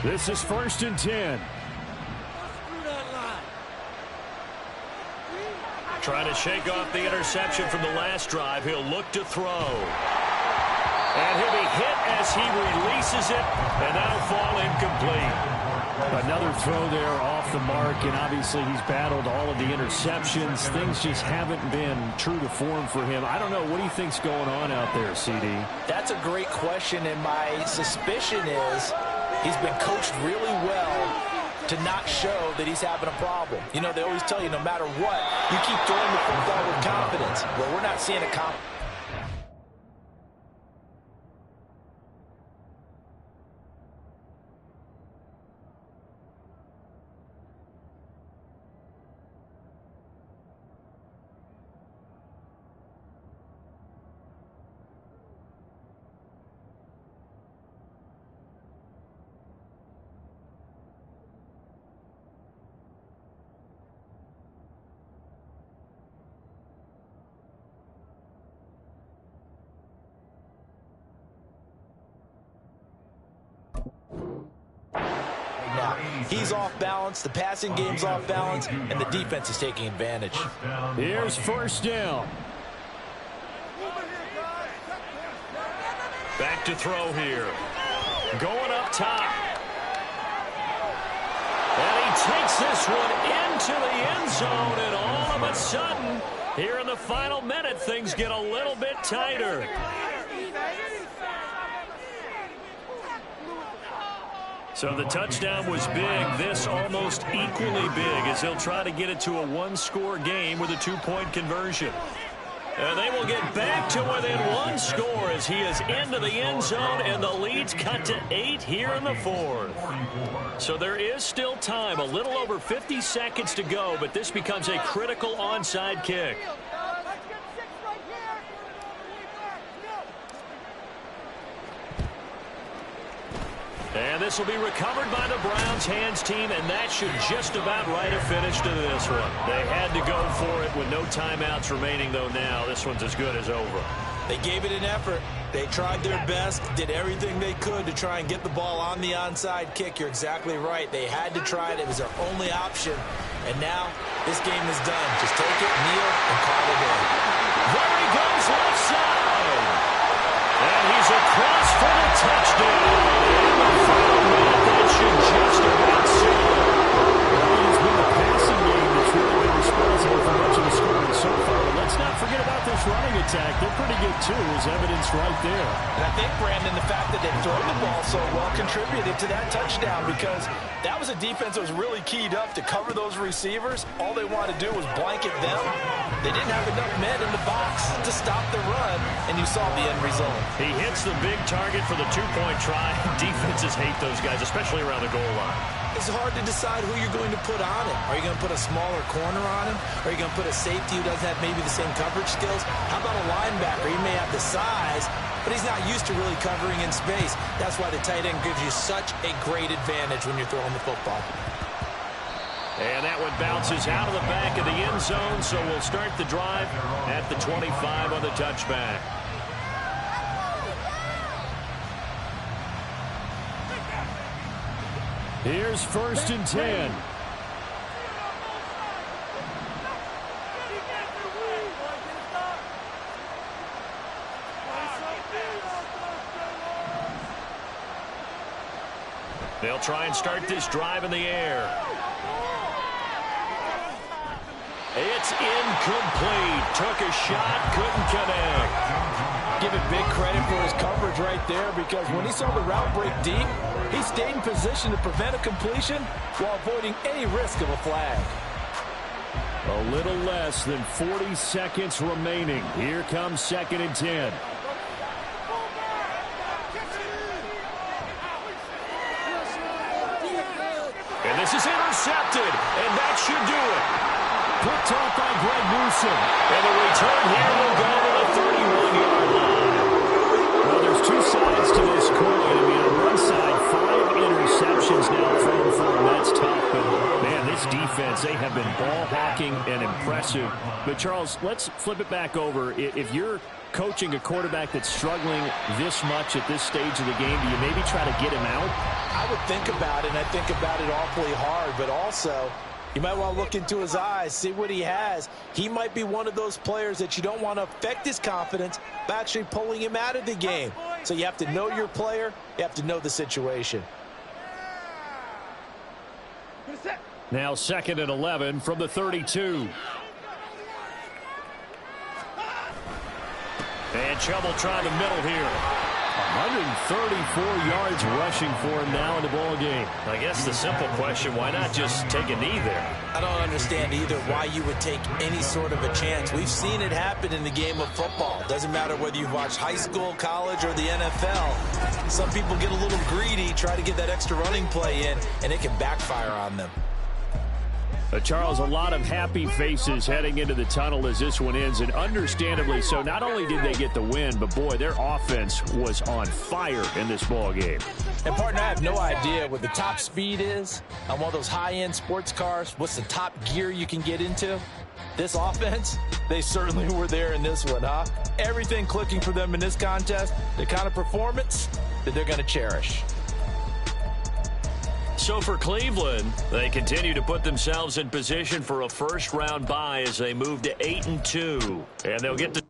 This is 1st and 10. Trying to shake off the interception from the last drive. He'll look to throw. And he'll be hit as he releases it, and that'll fall incomplete. Another throw there off the mark, and obviously he's battled all of the interceptions. Things just haven't been true to form for him. I don't know. What do you think's going on out there, CD? That's a great question, and my suspicion is he's been coached really well to not show that he's having a problem. You know, they always tell you no matter what, you keep throwing the football with confidence. Well, we're not seeing a confidence. He's off balance, the passing game's off balance, and the defense is taking advantage. Here's 1st down. Back to throw here. Going up top. And he takes this one into the end zone, and all of a sudden, here in the final minute, things get a little bit tighter. So the touchdown was big. This almost equally big as they'll try to get it to a 1-score game with a 2-point conversion. And they will get back to within 1 score as he is into the end zone, and the lead's cut to 8 here in the 4th. So there is still time, a little over 50 seconds to go, but this becomes a critical onside kick. And this will be recovered by the Browns hands team, and that should just about write a finish to this one. They had to go for it with no timeouts remaining, though now this one's as good as over. They gave it an effort. They tried their best, did everything they could to try and get the ball on the onside kick. You're exactly right. They had to try it. It was their only option. And now this game is done. Just take it, kneel, and call it in. There he goes left side. And he's across for the touchdown. That should just about seal it. It's been the passing game that's really been responsible for much of the scoring so far. But let's not forget about this running attack. They're pretty good too, is evidenced right there. And I think, Brandon, the fact that they throw the ball so well contributed to that touchdown, because that was a defense that was really keyed up to cover those receivers. All they wanted to do was blanket them. They didn't have enough men in the box to stop the run, and you saw the end result. He hits the big target for the two-point try. Defenses hate those guys, especially around the goal line. It's hard to decide who you're going to put on him. Are you going to put a smaller corner on him? Are you going to put a safety who doesn't have maybe the same coverage skills? How about a linebacker? He may have the size, but he's not used to really covering in space. That's why the tight end gives you such a great advantage when you're throwing the football. And that one bounces out of the back of the end zone, so we'll start the drive at the 25 on the touchback. Here's 1st and 10. They'll try and start this drive in the air. It's incomplete. Took a shot, couldn't connect. Give it big credit for his coverage right there, because when he saw the route break deep, he stayed in position to prevent a completion while avoiding any risk of a flag. A little less than 40 seconds remaining. Here comes 2nd and 10. And this is intercepted, and that should do it. Picked off by Greg Newsom. And the return here will go to the 31-yard line. Well, there's two sides to this coin. I mean, on one side, 5 interceptions now thrown for him. That's tough. But, man, this defense, they have been ball hawking and impressive. But, Charles, let's flip it back over. If you're coaching a quarterback that's struggling this much at this stage of the game, do you maybe try to get him out? I would think about it, and I think about it awfully hard, but also you might want to look into his eyes, see what he has. He might be one of those players that you don't want to affect his confidence by actually pulling him out of the game. So you have to know your player. You have to know the situation. Now 2nd and 11 from the 32. And trouble trying the middle here. 134 yards rushing for him now in the ball game. I guess the simple question, why not just take a knee there? I don't understand either why you would take any sort of a chance. We've seen it happen in the game of football. Doesn't matter whether you've watched high school, college, or the NFL. Some people get a little greedy, try to get that extra running play in, and it can backfire on them. Charles, a lot of happy faces heading into the tunnel as this one ends, and understandably so. Not only did they get the win, but, boy, their offense was on fire in this ball game. And, partner, I have no idea what the top speed is on one of those high-end sports cars. What's the top gear you can get into? This offense, they certainly were there in this one, huh? Everything clicking for them in this contest, the kind of performance that they're going to cherish. So for Cleveland, they continue to put themselves in position for a first-round bye as they move to 8-2. And they'll get to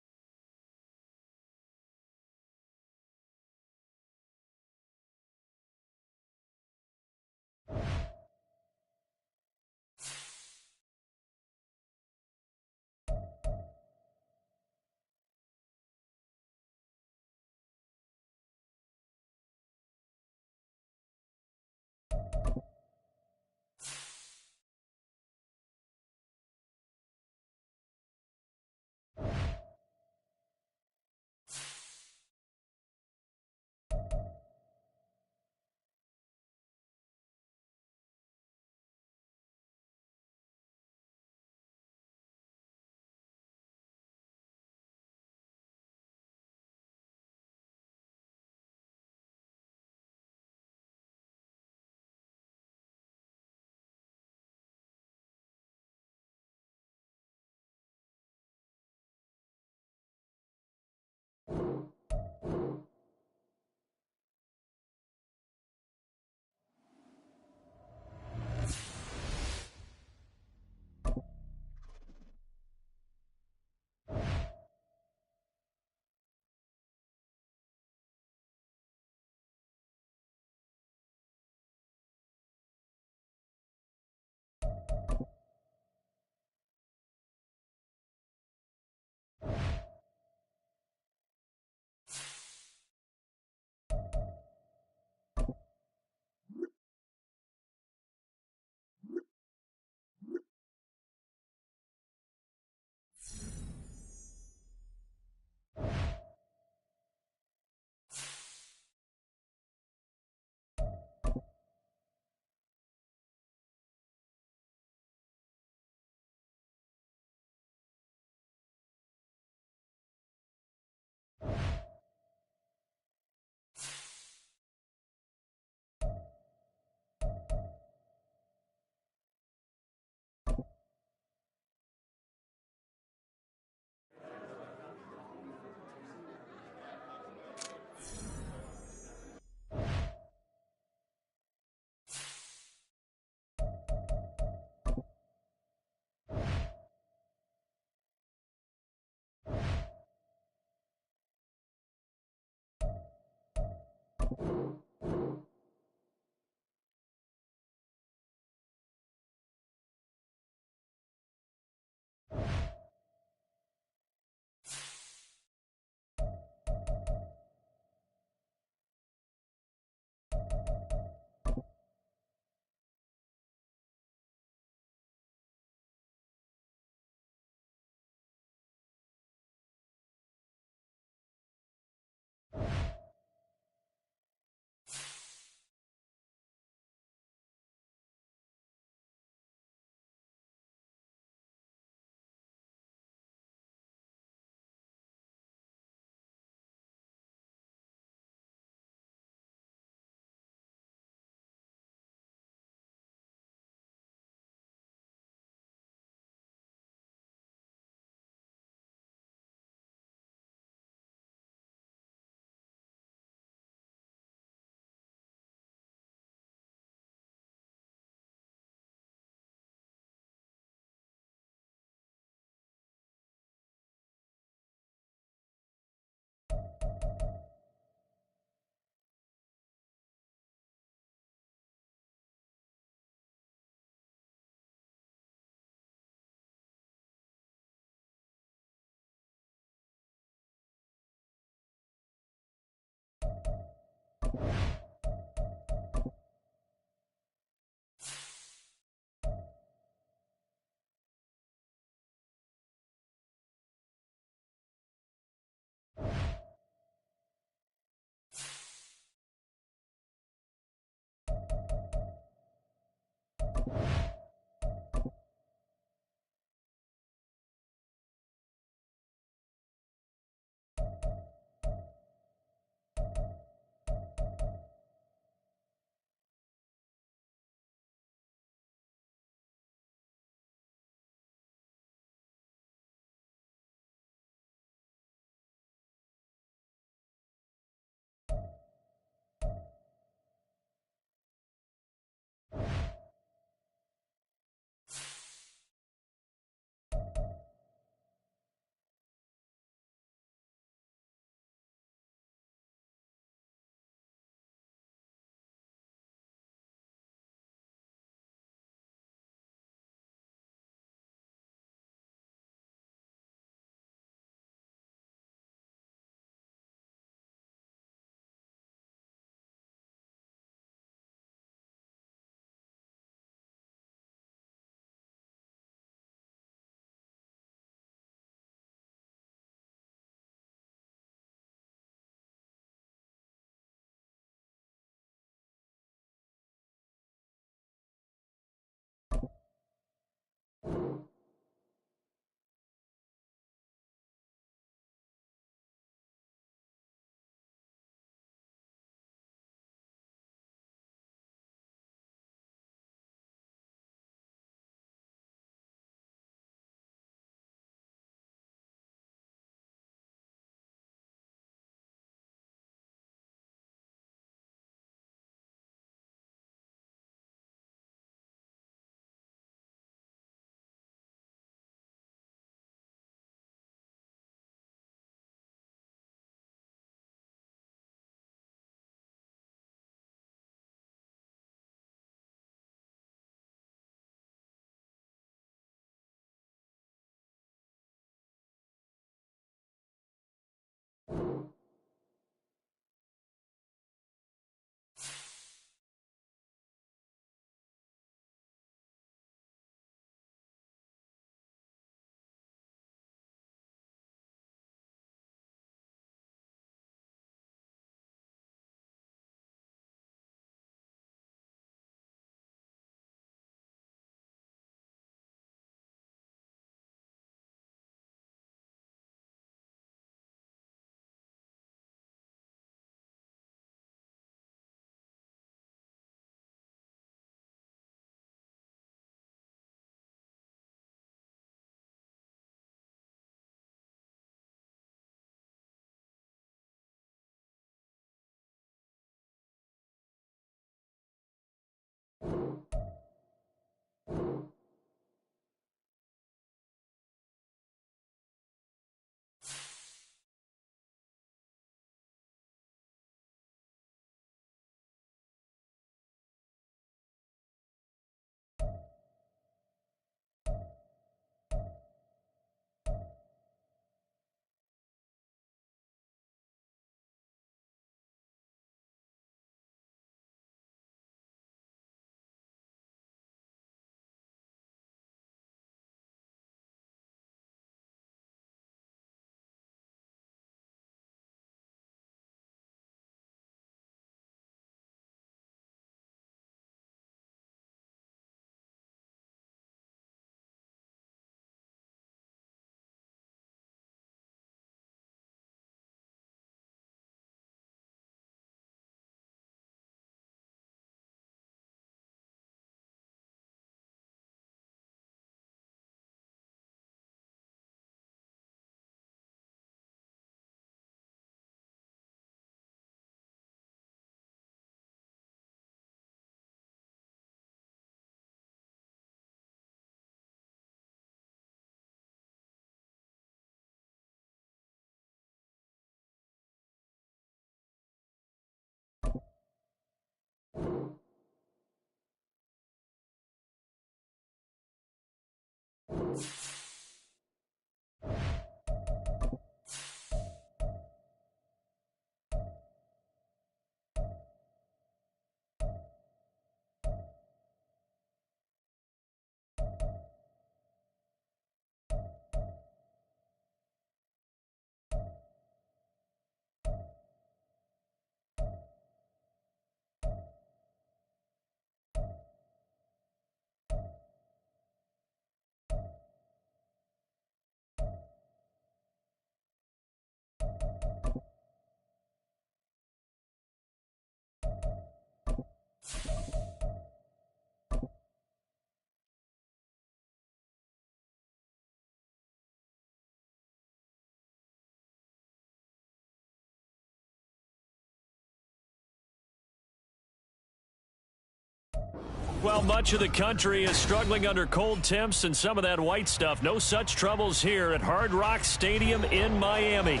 Well, much of the country is struggling under cold temps and some of that white stuff. No such troubles here at Hard Rock Stadium in Miami.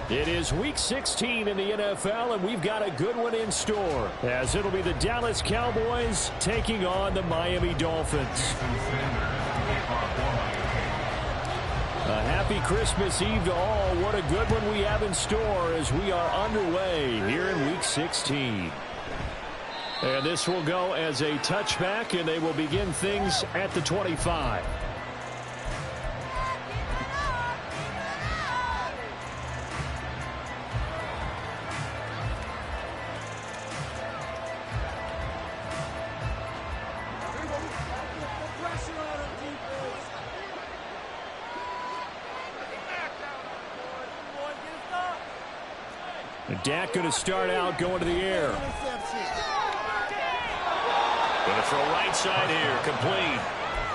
It is Week 16 in the NFL, and we've got a good one in store, as it'll be the Dallas Cowboys taking on the Miami Dolphins. A happy Christmas Eve to all. What a good one we have in store as we are underway here in Week 16. And this will go as a touchback, and they will begin things at the 25. And Dak going to start out going to the air. Going to throw right side here, complete.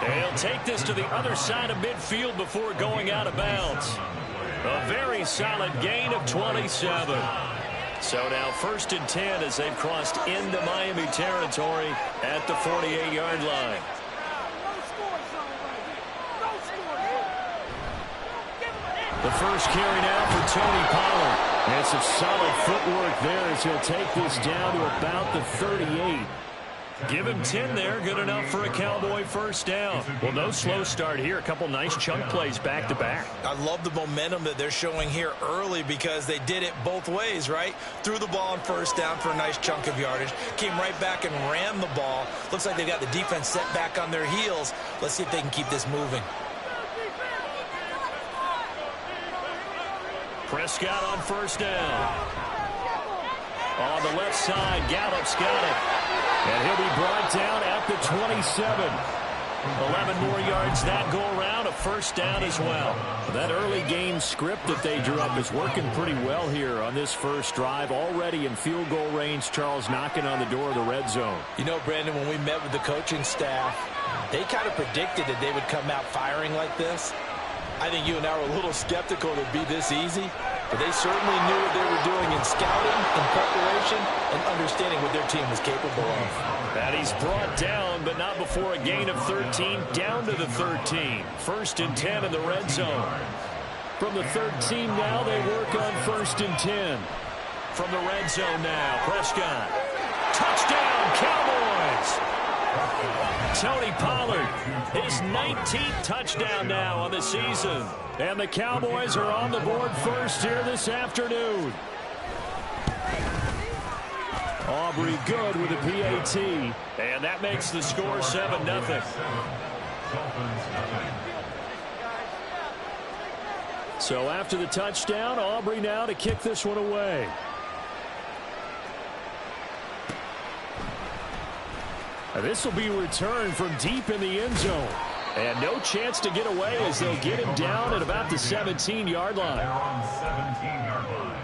And he'll take this to the other side of midfield before going out of bounds. A very solid gain of 27. So now 1st and 10 as they've crossed into Miami territory at the 48-yard line. The first carry now for Tony Pollard. And some solid footwork there as he'll take this down to about the 38. Give him 10 there. Good enough for a Cowboy first down. Well, no slow start here. A couple nice chunk plays back-to-back. I love the momentum that they're showing here early because they did it both ways, right? Threw the ball on first down for a nice chunk of yardage. Came right back and ran the ball. Looks like they've got the defense set back on their heels. Let's see if they can keep this moving. Prescott on first down. On the left side, Gallup's got it. And he'll be brought down at the 27. 11 more yards that go around, a first down as well. That early game script that they drew up is working pretty well here on this first drive. Already in field goal range, Charles knocking on the door of the red zone. You know, Brandon, when we met with the coaching staff, they kind of predicted that they would come out firing like this. I think you and I were a little skeptical that it'd be this easy, but they certainly knew what they were doing in scouting, in preparation, and understanding what their team was capable of. And he's brought down, but not before a gain of 13, down to the 13. 1st and 10 in the red zone. From the 13 now, they work on 1st and 10. From the red zone now, Prescott. Touchdown, Cowboys! Tony Pollard, his 19th touchdown now on the season. And the Cowboys are on the board first here this afternoon. Aubrey good with a PAT. And that makes the score 7-0. So after the touchdown, Aubrey now to kick this one away. This will be returned from deep in the end zone. And no chance to get away as they'll get him down at about the 17-yard line. They're on 17-yard line.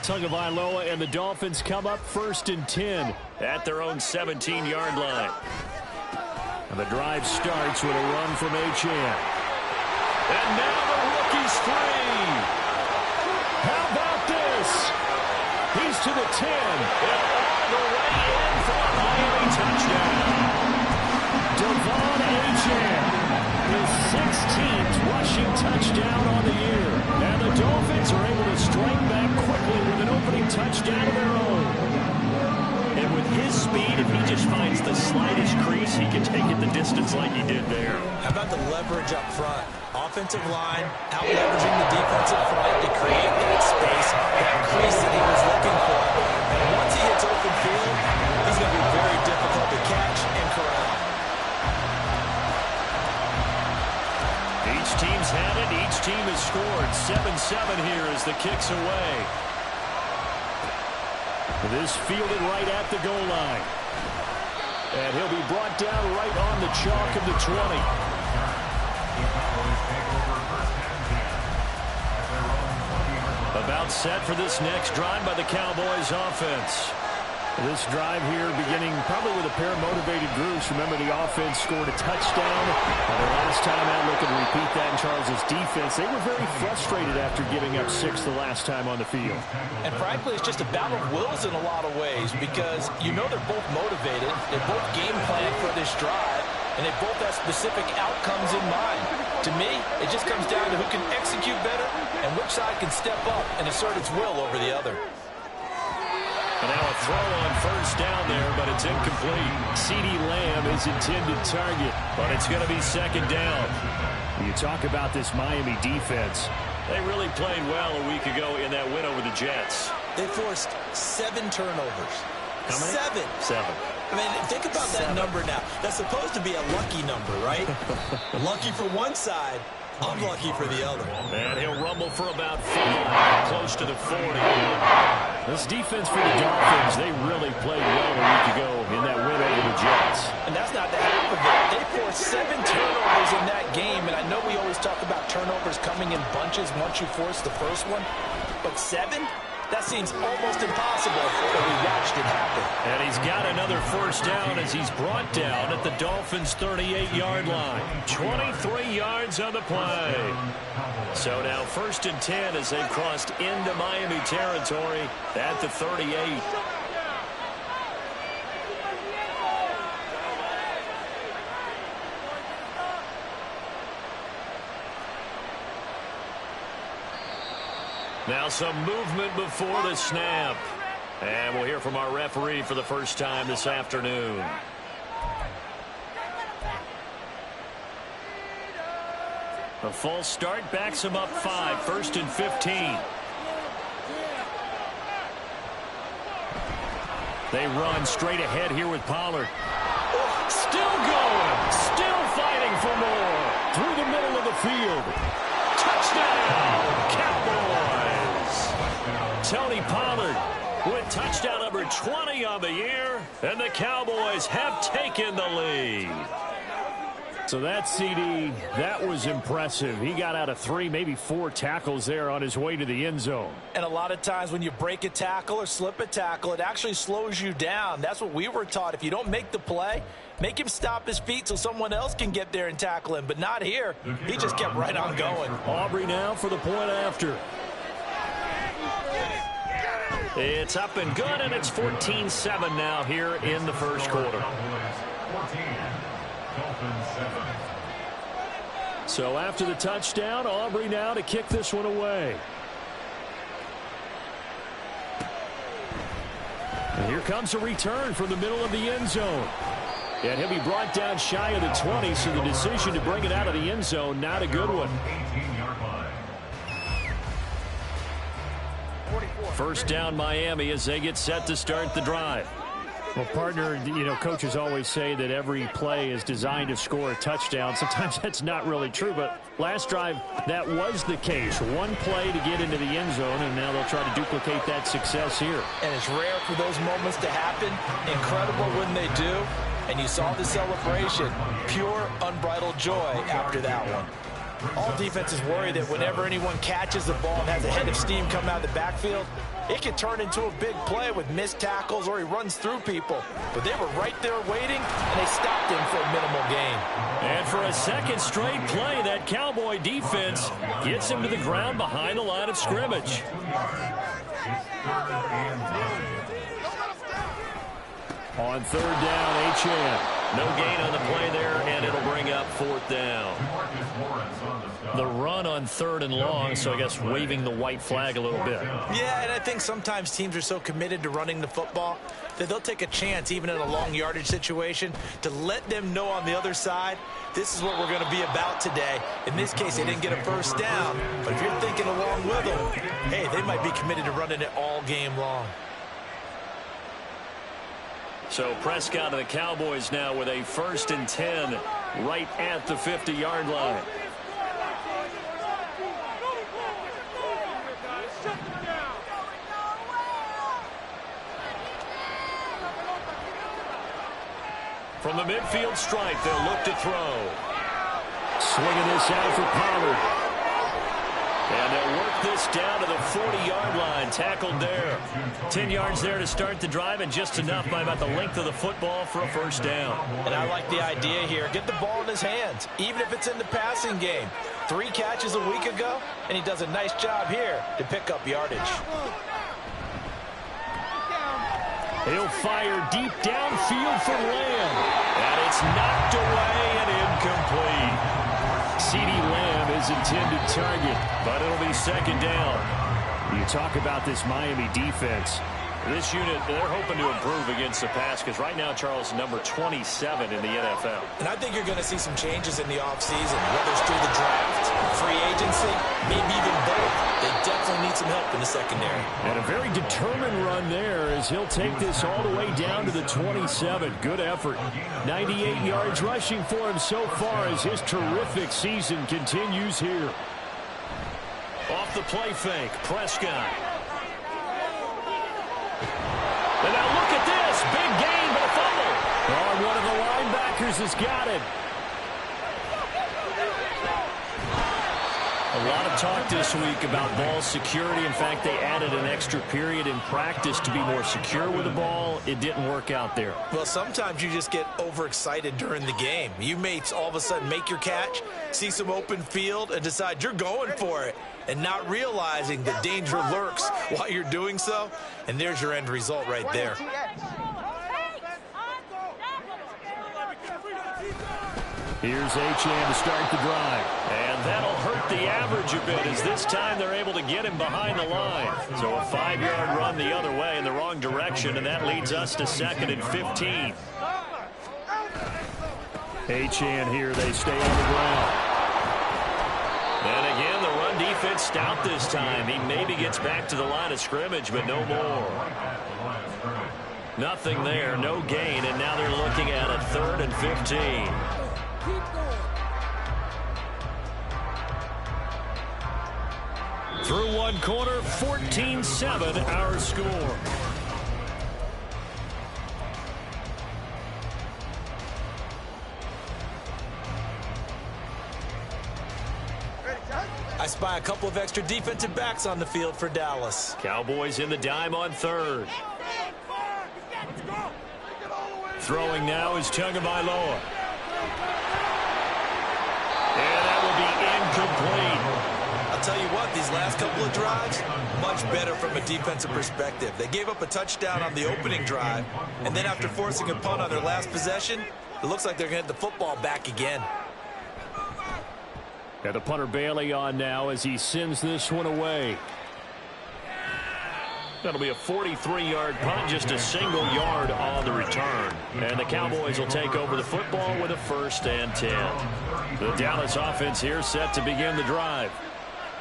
Tagovailoa and the Dolphins come up 1st and 10 at their own 17-yard line. And the drive starts with a run from Achane. And now the rookie's free. How about this? He's to the 10. And all the way in for a Miami touchdown. Devon Achane, his 16th rushing touchdown on the year. And the Dolphins are able to strike back quickly with an opening touchdown of their own. And with his speed, if he just finds the slightest crease, there. How about the leverage up front? Offensive line out-leveraging the defensive front to create that space, that crease that he was looking for. And once he hits open field, he's going to be very difficult to catch and corral. Each team's had it. Each team has scored. 7-7 here as the kick's away. This fielded right at the goal line. And he'll be brought down right on the chalk of the 20. About set for this next drive by the Cowboys offense. This drive here beginning probably with a pair of motivated groups. Remember, the offense scored a touchdown. And the last time out, looking to repeat that in Charles' defense. They were very frustrated after giving up 6 the last time on the field. And frankly, it's just a battle of wills in a lot of ways because you know they're both motivated. They're both game planned for this drive. And they both have specific outcomes in mind. To me, it just comes down to who can execute better and which side can step up and assert its will over the other. And now a throw on first down there, but it's incomplete. CeeDee Lamb is intended target, but it's going to be second down. You talk about this Miami defense. They really played well a week ago in that win over the Jets. They forced 7 turnovers. How many? 7. 7. I mean, think about that number now. That's supposed to be a lucky number, right? Lucky for one side, unlucky for the other. And he'll rumble for about 5, close to the 40. This defense for the Dolphins, they really played well a week ago in that win over the Jets. And that's not the half of it. They forced 7 turnovers in that game, and I know we always talk about turnovers coming in bunches once you force the first one, but 7? That seems almost impossible, but we watched it happen. And he's got another first down as he's brought down at the Dolphins' 38-yard line. 23 yards on the play. So now 1st and 10 as they've crossed into Miami territory at the 38. Now some movement before the snap. And we'll hear from our referee for the first time this afternoon. A false start backs him up 5. 1st and 15. They run straight ahead here with Pollard. Still going. Still fighting for more. Through the middle of the field. Touchdown, Cowboys. Tony Pollard with touchdown number 20 on the year. And the Cowboys have taken the lead. So that CD, that was impressive. He got out of 3, maybe 4 tackles there on his way to the end zone. And a lot of times when you break a tackle or slip a tackle, it actually slows you down. That's what we were taught. If you don't make the play, make him stop his feet so someone else can get there and tackle him. But not here. He just kept right on going. Aubrey now for the point after. It's up and good, and it's 14-7 now here in the first quarter. So after the touchdown, Aubrey now to kick this one away. And here comes a return from the middle of the end zone. And he'll be brought down shy of the 20, so the decision to bring it out of the end zone, not a good one. First down Miami as they get set to start the drive. Well, partner, you know, coaches always say that every play is designed to score a touchdown. Sometimes that's not really true, but last drive, that was the case. One play to get into the end zone, and now they'll try to duplicate that success here. And it's rare for those moments to happen. Incredible when they do. And you saw the celebration. Pure, unbridled joy after that one. All defenses worry that whenever anyone catches the ball and has a head of steam come out of the backfield, it can turn into a big play with missed tackles or he runs through people. But they were right there waiting, and they stopped him for a minimal gain. And for a second straight play, that Cowboy defense gets him to the ground behind the line of scrimmage. On 3rd down, Achane. No gain on the play there, and it'll bring up 4th down. The run on 3rd and long, so I guess waving the white flag a little bit. Yeah, and I think sometimes teams are so committed to running the football that they'll take a chance, even in a long yardage situation, to let them know on the other side, this is what we're going to be about today. In this case, they didn't get a 1st down, but if you're thinking along with them, hey, they might be committed to running it all game long. So Prescott and the Cowboys now with a 1st and 10 right at the 50-yard line. From the midfield stripe, they'll look to throw. Swinging this out for Pollard. And they'll work this down to the 40-yard line. Tackled there. 10 yards there to start the drive, and just enough by about the length of the football for a 1st down. And I like the idea here. Get the ball in his hands, even if it's in the passing game. 3 catches a week ago, and he does a nice job here to pick up yardage. He'll fire deep downfield for Lamb. And it's knocked away and incomplete. CeeDee Lamb is intended target, but it'll be 2nd down. You talk about this Miami defense. This unit, they're hoping to improve against the pass because right now, Charles, number 27 in the NFL. And I think you're going to see some changes in the offseason, whether it's through the draft, free agency, maybe even both. They definitely need some help in the secondary. And a very determined run there as he'll take this all the way down to the 27. Good effort. 98 yards rushing for him so far as his terrific season continues here. Off the play fake, Prescott. And now look at this. Big gain, but a fumble. Oh, one of the linebackers has got it. A lot of talk this week about ball security. In fact, they added an extra period in practice to be more secure with the ball. It didn't work out there. Well, sometimes you just get overexcited during the game. You may all of a sudden make your catch, see some open field, and decide you're going for it, and not realizing the danger lurks while you're doing so. And there's your end result right there. Here's Achane to start the drive. And that'll hurt the average a bit as this time they're able to get him behind the line. So a 5-yard run the other way in the wrong direction, and that leads us to 2nd and 15. Achane here, they stay on the ground. And again, the run defense stout this time. He maybe gets back to the line of scrimmage, but no more. Nothing there, no gain, and now they're looking at a 3rd and 15. Through one quarter, 14-7 our score. I spy a couple of extra defensive backs on the field for Dallas. Cowboys in the dime on 3rd. Throwing now is Tagovailoa. And that will be incomplete. I'll tell you what, these last couple of drives, much better from a defensive perspective. They gave up a touchdown on the opening drive, and then after forcing a punt on their last possession, it looks like they're going to get the football back again. Got the punter Bailey on now as he sends this one away. That'll be a 43-yard punt, just a single yard on the return. And the Cowboys will take over the football with a 1st and 10. The Dallas offense here set to begin the drive.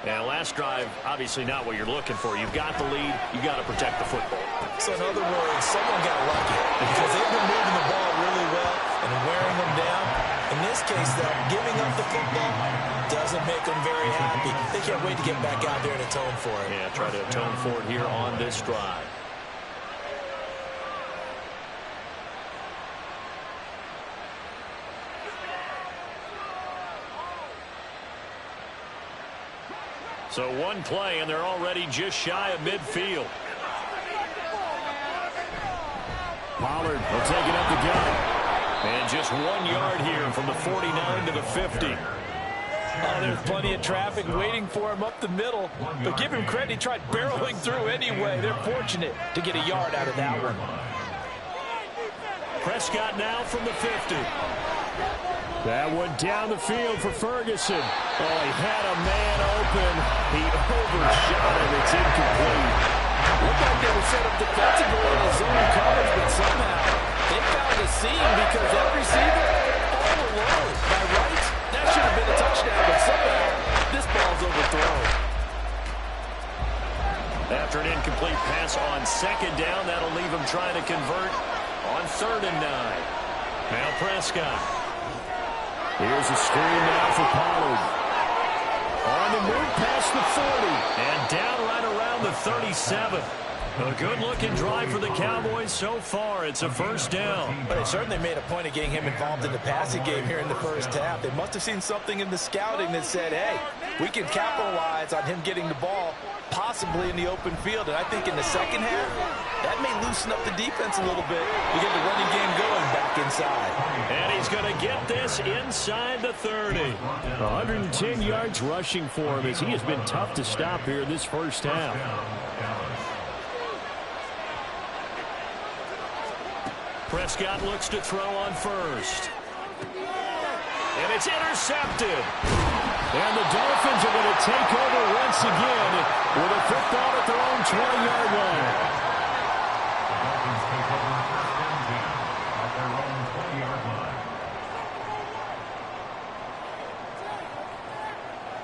And last drive, obviously not what you're looking for. You've got the lead. You've got to protect the football. So in other words, someone got lucky because they've been moving the ball really well and wearing them down. In this case, though, giving up the football doesn't make them very happy. They can't wait to get back out there and atone for it. Yeah, try to atone for it here on this drive. So one play, and they're already just shy of midfield. Pollard will take it up the gut. And just 1 yard here from the 49 to the 50. Oh, there's plenty of traffic waiting for him up the middle. But give him credit, he tried barreling through anyway. They're fortunate to get a yard out of that one. Prescott now from the 50. That one down the field for Ferguson. Oh, he had a man open. He overshot it. It's incomplete. Looked like they were set up defensively in his zone coverage, but somehow they found a seam because that receiver all alone. By rights, that should have been a touchdown, but somehow this ball's overthrown. After an incomplete pass on second down, that'll leave him trying to convert on 3rd and 9. Now Prescott. Here's a screen now for Pollard. On the move past the 40. And down right around the 37. A good-looking drive for the Cowboys so far. It's a first down. But they certainly made a point of getting him involved in the passing game here in the first half. They must have seen something in the scouting that said, hey, we can capitalize on him getting the ball possibly in the open field. And I think in the second half, that may loosen up the defense a little bit to get the running game going back inside. And he's going to get this inside the 30. 110 yards rushing for him as he has been tough to stop here in this first half. Prescott looks to throw on first. And it's intercepted. And the Dolphins are going to take over once again with a football at their own 20-yard line. Dolphins take over 1st and 10 at their own 20-yard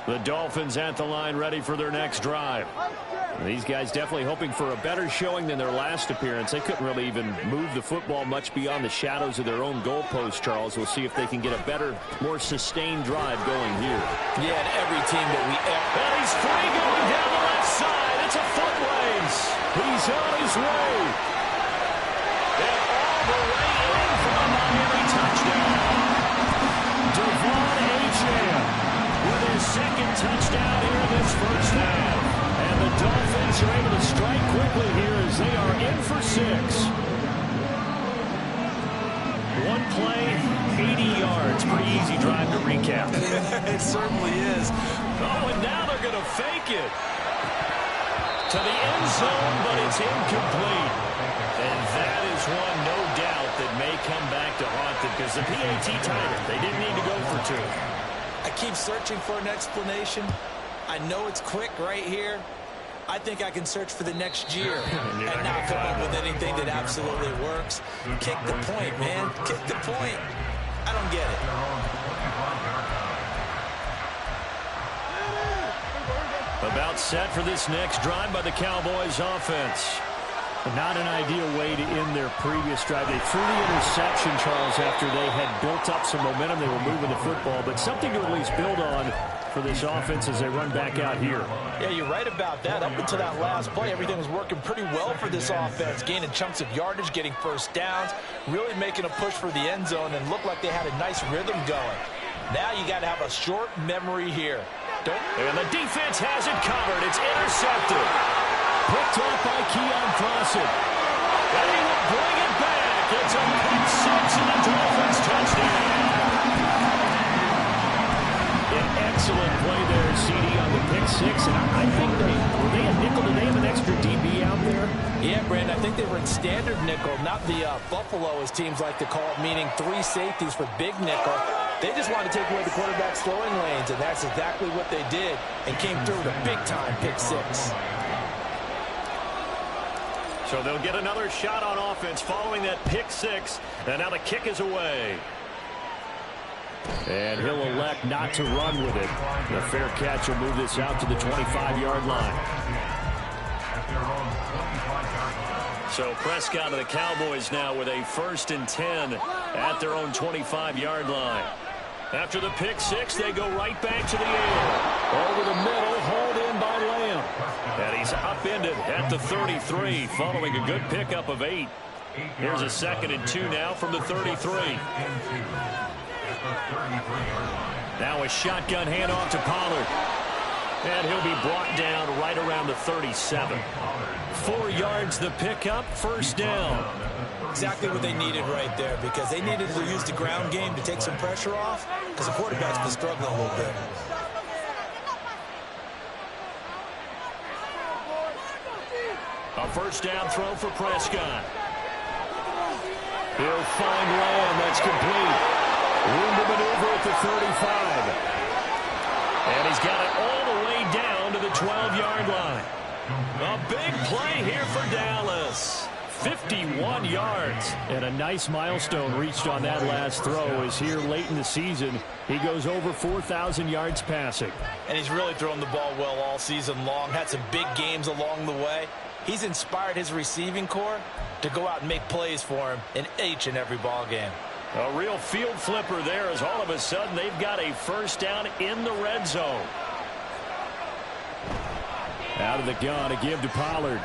line. The Dolphins at the line ready for their next drive. These guys definitely hoping for a better showing than their last appearance. They couldn't really even move the football much beyond the shadows of their own goalpost, Charles. We'll see if they can get a better, more sustained drive going here. Yeah, and every team that we ever... And he's free going down the left side. It's a foot race. He's on his way. And all the way in for a Miami touchdown. Devon Achane With his second touchdown here in this first half. And the Dolphins are able to strike quickly here as they are in for 6. One play, 80 yards. Pretty easy drive to recap. It certainly is. Oh, and now they're going to fake it. To the end zone, but it's incomplete. And that is one, no doubt, that may come back to haunt them because the PAT tied it. They didn't need to go for 2. I keep searching for an explanation. I know it's quick right here. I think I can search for the next year and not come up with anything that absolutely works. Kick the point, man. Kick the point. I don't get it. About set for this next drive by the Cowboys offense. Not an ideal way to end their previous drive. They threw the interception, Charles, after they had built up some momentum. They were moving the football, but something to at least build on for this offense as they run back out here. Yeah, you're right about that. Up until that last play, everything was working pretty well for this offense, gaining chunks of yardage, getting first downs, really making a push for the end zone, and looked like they had a nice rhythm going. Now you got to have a short memory here. And the defense has it covered. It's intercepted. Picked off by Keon Crossen. And he will bring it back. It's a pick 6 and the Dolphins touchdown. An excellent play there, CD, on the pick 6. And I think were they a nickel? Did they have an extra DB out there? Yeah, Brandon, I think they were in standard nickel, not the Buffalo, as teams like to call it, meaning 3 safeties for big nickel. They just wanted to take away the quarterback's throwing lanes, and that's exactly what they did and came through with a big-time pick 6. So they'll get another shot on offense following that pick 6. And now the kick is away. And he'll elect not to run with it. The fair catch will move this out to the 25-yard line. So Prescott of the Cowboys now with a 1st and 10 at their own 25-yard line. After the pick 6, they go right back to the air. Over the middle, hauled in by Lamb. And he's upended at the 33, following a good pickup of 8. Here's a 2nd and 2 now from the 33. Now a shotgun handoff to Pollard. And he'll be brought down right around the 37. 4 yards the pickup, 1st down. Exactly what they needed right there, because they needed to use the ground game to take some pressure off, because the quarterback's been struggling a little bit. A 1st down throw for Prescott. He'll find Lamb. That's complete. Room to maneuver at the 35. And he's got it all the way down to the 12-yard line. A big play here for Dallas. 51 yards. And a nice milestone reached on that last throw is here late in the season. He goes over 4,000 yards passing. And he's really thrown the ball well all season long. Had some big games along the way. He's inspired his receiving corps to go out and make plays for him in each and every ball game. A real field flipper there as all of a sudden they've got a first down in the red zone. Out of the gun, a give to Pollard.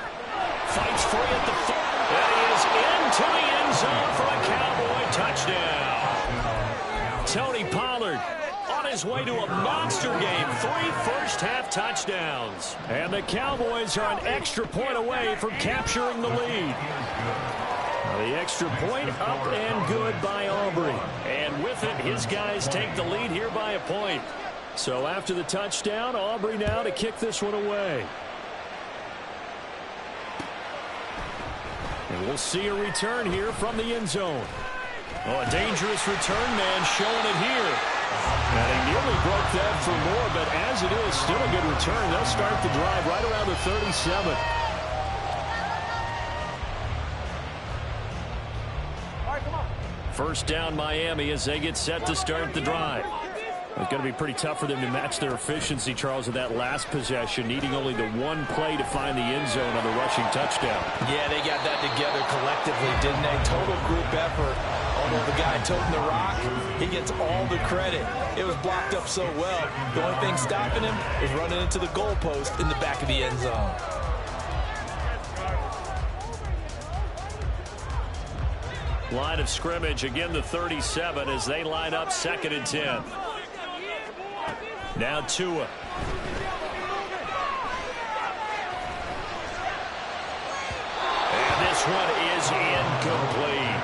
Fights free at the 4. And he is into the end zone for a Cowboy touchdown. Tony Pollard on his way to a monster game. 3 first-half touchdowns. And the Cowboys are an extra point away from capturing the lead. The extra point up and good by Aubrey. And with it, his guys take the lead here by a point. So after the touchdown, Aubrey now to kick this one away. And we'll see a return here from the end zone. Oh, a dangerous return man showing it here. And he nearly broke that for more, but as it is, still a good return. They'll start the drive right around the 37. First down Miami as they get set to start the drive. It's going to be pretty tough for them to match their efficiency, Charles, in that last possession, needing only the one play to find the end zone on the rushing touchdown. Yeah, they got that together collectively, didn't they? Total group effort. Although the guy toting the rock, he gets all the credit. It was blocked up so well. The only thing stopping him is running into the goalpost in the back of the end zone. Line of scrimmage, again the 37 as they line up 2nd and 10. Now Tua. And this one is incomplete.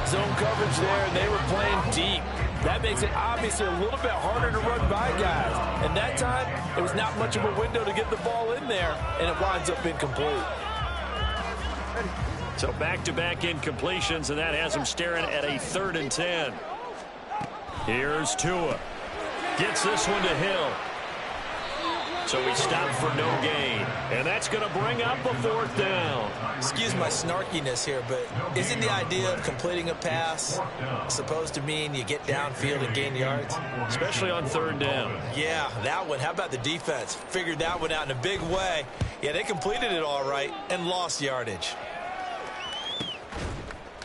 Zone coverage there, and they were playing deep. That makes it obviously a little bit harder to run by guys. And that time, it was not much of a window to get the ball in there, and it winds up incomplete. So back-to-back incompletions, and that has him staring at a 3rd and 10. Here's Tua. Gets this one to Hill. So he stopped for no gain. And that's going to bring up a 4th down. Excuse my snarkiness here, but isn't the idea of completing a pass supposed to mean you get downfield and gain yards? Especially on 3rd down. Yeah, that one. How about the defense? Figured that one out in a big way. Yeah, they completed it all right and lost yardage.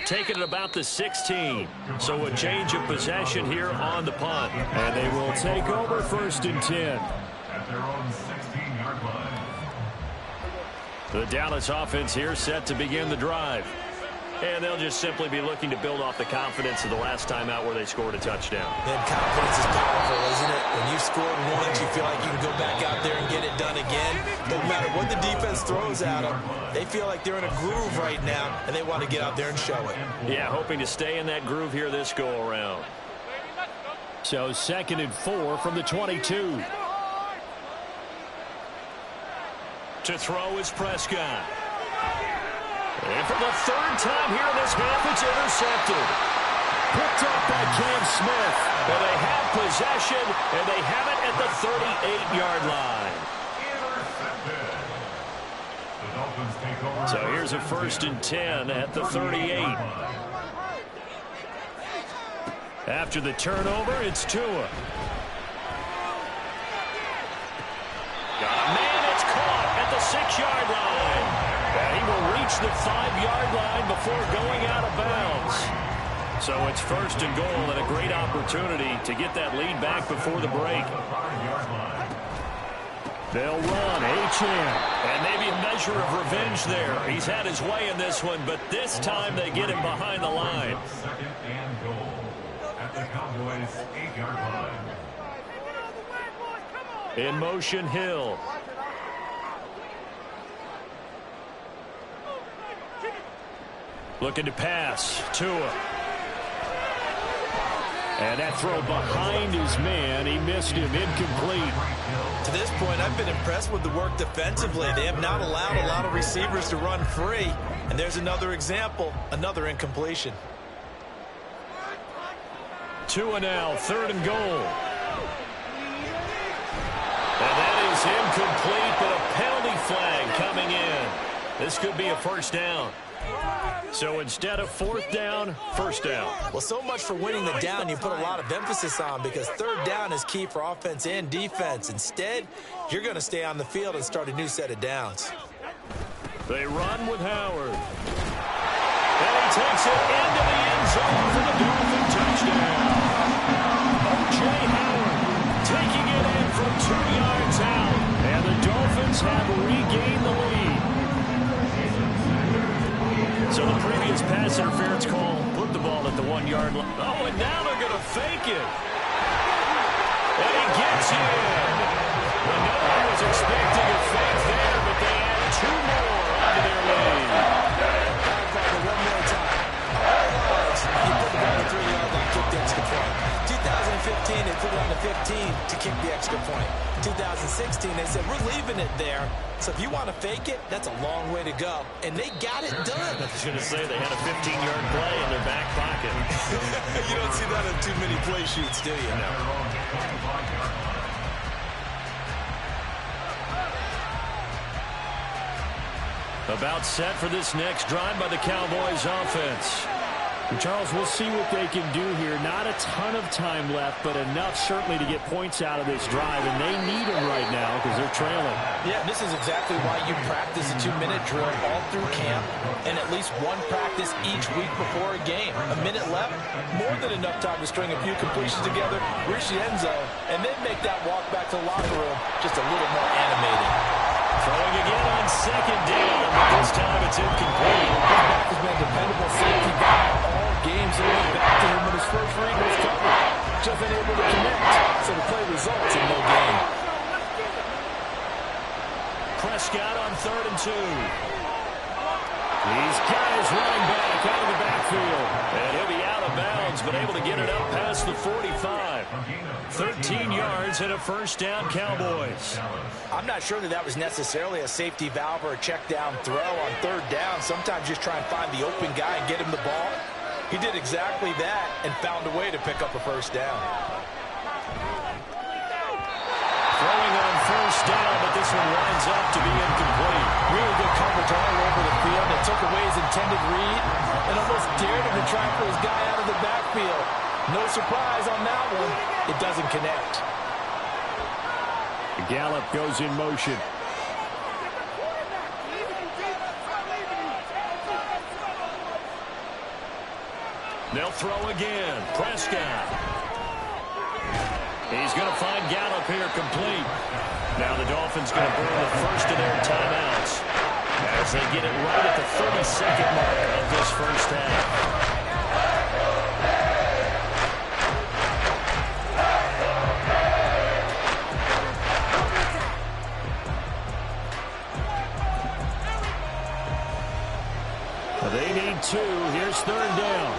Taking it about the 16. So a change of possession here on the punt. And they will take over 1st and 10. At their own 16-yard line. The Dallas offense here set to begin the drive. And they'll just simply be looking to build off the confidence of the last time out where they scored a touchdown. And confidence is powerful, isn't it? When you've scored once, you feel like you can go back out there and get it done again. No matter what the defense throws at them, they feel like they're in a groove right now, and they want to get out there and show it. Yeah, hoping to stay in that groove here this go-around. So 2nd and 4 from the 22. To throw is Prescott. And for the 3rd time here in this half, it's intercepted. Picked up by Cam Smith. And they have possession, and they have it at the 38-yard line. So here's a 1st and 10 at the 38. After the turnover, it's Tua. Got a man, it's caught at the 6-yard line. And he will reach the 5-yard line before going out of bounds. So it's 1st and goal and a great opportunity to get that lead back before the break. They'll run H.M. And maybe a measure of revenge there. He's had his way in this one, but this time they get him behind the line. 2nd and goal at the Cowboys' 8-yard line. In motion, Hill. Looking to pass. Tua. And that throw behind his man. He missed him. Incomplete. To this point, I've been impressed with the work defensively. They have not allowed a lot of receivers to run free. And there's another example, another incompletion. 2 and now, 3rd and goal. And that is incomplete, but a penalty flag coming in. This could be a first down. So instead of 4th down, 1st down. Well, so much for winning the down you put a lot of emphasis on, because 3rd down is key for offense and defense. Instead, you're going to stay on the field and start a new set of downs. They run with Howard. And he takes it into the end zone for the Dolphin touchdown. O.J. Howard taking it in from 2 yards out. And the Dolphins have regained the lead. So the previous pass interference call put the ball at the 1-yard line. Oh, and now they're going to fake it. And he gets in. Well, nobody was expecting a fake there, but they add 2 more onto their lead. One more time. All odds, he put the ball at the 3-yard line, kicked the extra point. 2015, they put it on the 15 to kick the extra point. 2016, they said, we're leaving it there. So if you want to fake it, that's a long way to go. And they got it done. I was going to say they had a 15-yard play in their back pocket. You don't see that in too many play shoots, do you? No. About set for this next drive by the Cowboys offense. And Charles, we'll see what they can do here. Not a ton of time left, but enough certainly to get points out of this drive, and they need them right now because they're trailing. Yeah, this is exactly why you practice a 2-minute drill all through camp and at least one practice each week before a game. A minute left, more than enough time to string a few completions together, reach the end zone, and then make that walk back to the locker room just a little more animated. Throwing again on 2nd down, but this time it's incomplete. His back has been a dependable safety guy all games, and went back to him when his first read was covered. Just unable to connect, so the play results in no gain. Prescott on 3rd and 2. These guys running back out of the backfield. And he'll be out of bounds, but able to get it up past the 45. 13 yards and a first down, Cowboys. I'm not sure that was necessarily a safety valve or a check down throw on 3rd down. Sometimes just try and find the open guy and get him the ball. He did exactly that and found a way to pick up a first down. Throwing on 1st down, but this one winds up to be incomplete. Really good coverage all over the field. They took away his intended read and almost dared him to try for his guy out of the backfield. No surprise on that one. It doesn't connect. Gallup goes in motion. They'll throw again. Prescott. He's going to find Gallup here complete. Now the Dolphins going to burn the first of their timeouts as they get it right at the 32nd mark of this first half. They need 2. Here's 3rd down.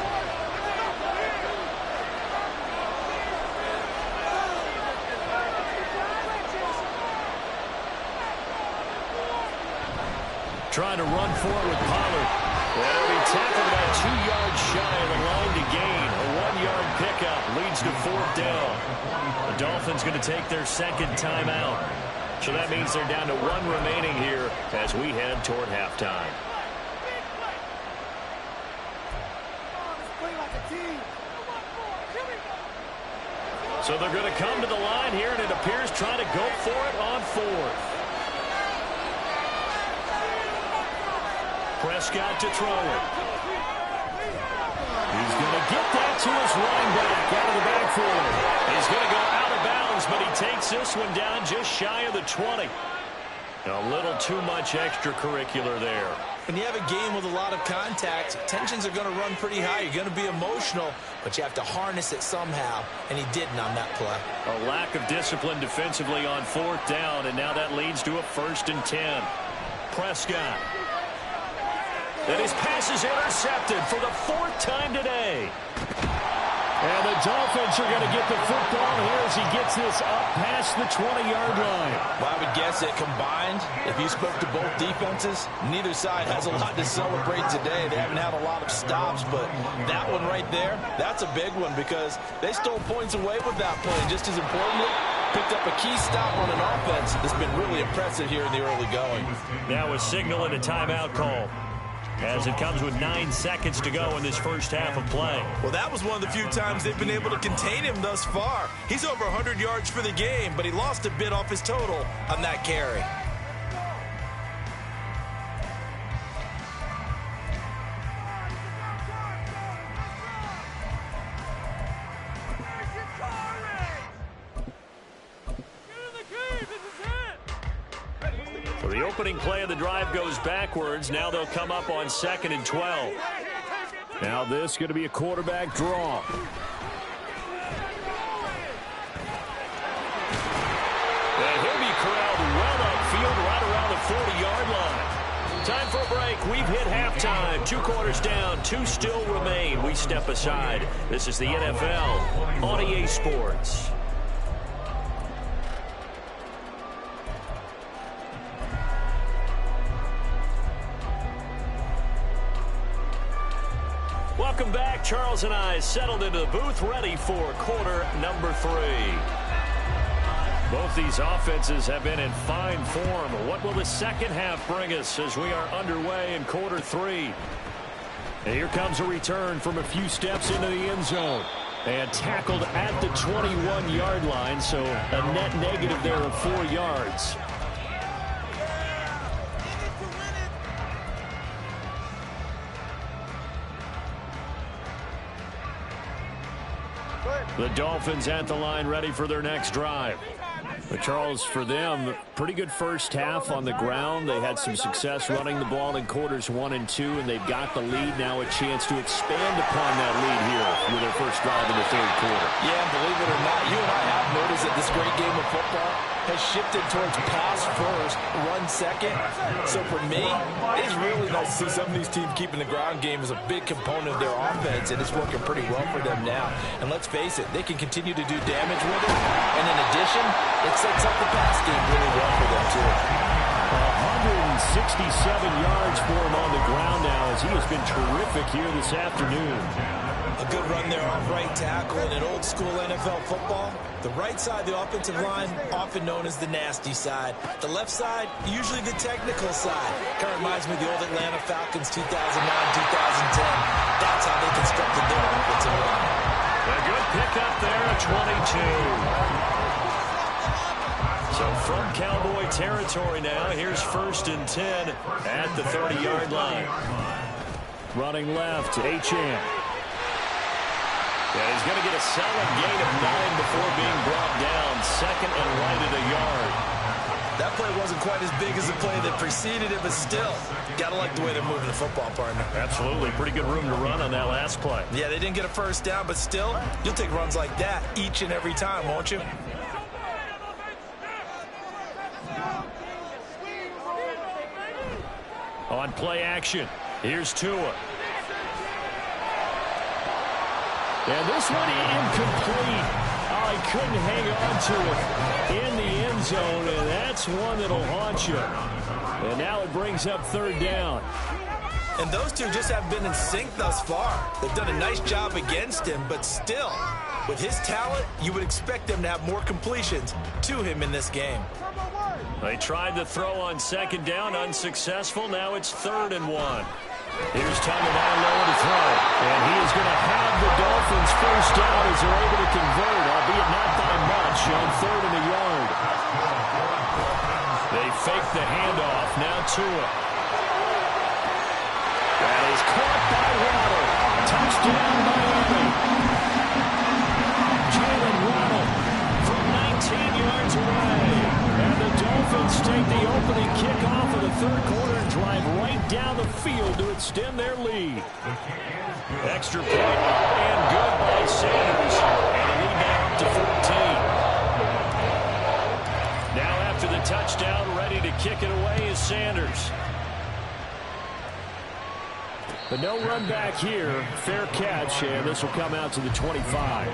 Trying to run forward with Pollard. Well, he tackled about 2 yards shy of the line to gain. A 1-yard pickup leads to 4th down. The Dolphins going to take their 2nd timeout. So that means they're down to 1 remaining here as we head toward halftime. So they're going to come to the line here, and it appears trying to go for it on 4th. Prescott to throw it. He's going to get that to his running back out of the backfield. He's going to go out of bounds, but he takes this one down just shy of the 20. A little too much extracurricular there. When you have a game with a lot of contact, tensions are going to run pretty high. You're going to be emotional, but you have to harness it somehow, and he didn't on that play. A lack of discipline defensively on 4th down, and now that leads to a 1st and 10. Prescott. And his pass is intercepted for the 4th time today. And the Dolphins are going to get the football here as he gets this up past the 20-yard line. Well, I would guess that combined, if you spoke to both defenses, neither side has a lot to celebrate today. They haven't had a lot of stops, but that one right there, that's a big one because they stole points away with that play. Just as importantly, picked up a key stop on an offense that's been really impressive here in the early going. Now a signal and a timeout call, as it comes with 9 seconds to go in this first half of play. Well, that was one of the few times they've been able to contain him thus far. He's over 100 yards for the game, but he lost a bit off his total on that carry. So the opening play of the drive goes backwards. Now they'll come up on 2nd and 12. Now this is going to be a quarterback draw. And he'll be corralled well upfield right around the 40-yard line. Time for a break. We've hit halftime. 2 quarters down. 2 still remain. We step aside. This is the NFL on EA Sports. Welcome back. Charles and I settled into the booth, ready for quarter number 3. Both these offenses have been in fine form. What will the second half bring us as we are underway in quarter 3? And here comes a return from a few steps into the end zone. And tackled at the 21-yard line, so a net negative there of 4 yards. The Dolphins at the line, ready for their next drive. But Charles, for them, pretty good first half on the ground. They had some success running the ball in quarters 1 and 2, and they've got the lead. Now a chance to expand upon that lead here with their first drive in the 3rd quarter. Yeah, and believe it or not, you and I have noticed that this great game of football has shifted towards pass first, run second. So for me, it's really nice to see some of these teams keeping the ground game as a big component of their offense, and it's working pretty well for them now. And let's face it, they can continue to do damage with it. And in addition, it sets up the pass game really well for them, too. 167 yards for him on the ground now as he has been terrific here this afternoon. A good run there off right tackle. In an old-school NFL football, the right side of the offensive line, often known as the nasty side. The left side, usually the technical side. Kind of reminds me of the old Atlanta Falcons 2009-2010. That's how they constructed their offensive line. A good pickup there at 22. So from Cowboy territory now, here's 1st and 10 at the 30-yard line. Running left, Achane. Yeah, he's going to get a solid gain of 9 before being brought down. 2nd and right at a yard. That play wasn't quite as big as the play that preceded it, but still, got to like the way they're moving the football, partner. Absolutely. Pretty good room to run on that last play. Yeah, they didn't get a first down, but still, you'll take runs like that each and every time, won't you? On play action, here's Tua. And this one incomplete. Oh, he couldn't hang on to it in the end zone, and that's one that'll haunt you. And now it brings up 3rd down. And those two just haven't been in sync thus far. They've done a nice job against him, but still, with his talent, you would expect them to have more completions to him in this game. They tried to throw on 2nd down, unsuccessful. Now it's 3rd and 1. Here's Tagovailoa to throw. And he is going to have the Dolphins first down as they're able to convert, albeit not by much, on 3rd and a yard. They fake the handoff. Now Tua. That is caught by Waddle. Touchdown Miami. Jalen Waddle from 19 yards away. And the Dolphins take the opening kickoff of the 3rd quarter and drive right down the field to extend their lead. Extra point up and good by Sanders. And the lead now up to 14. Now after the touchdown, ready to kick it away is Sanders. But no run back here. Fair catch, and this will come out to the 25.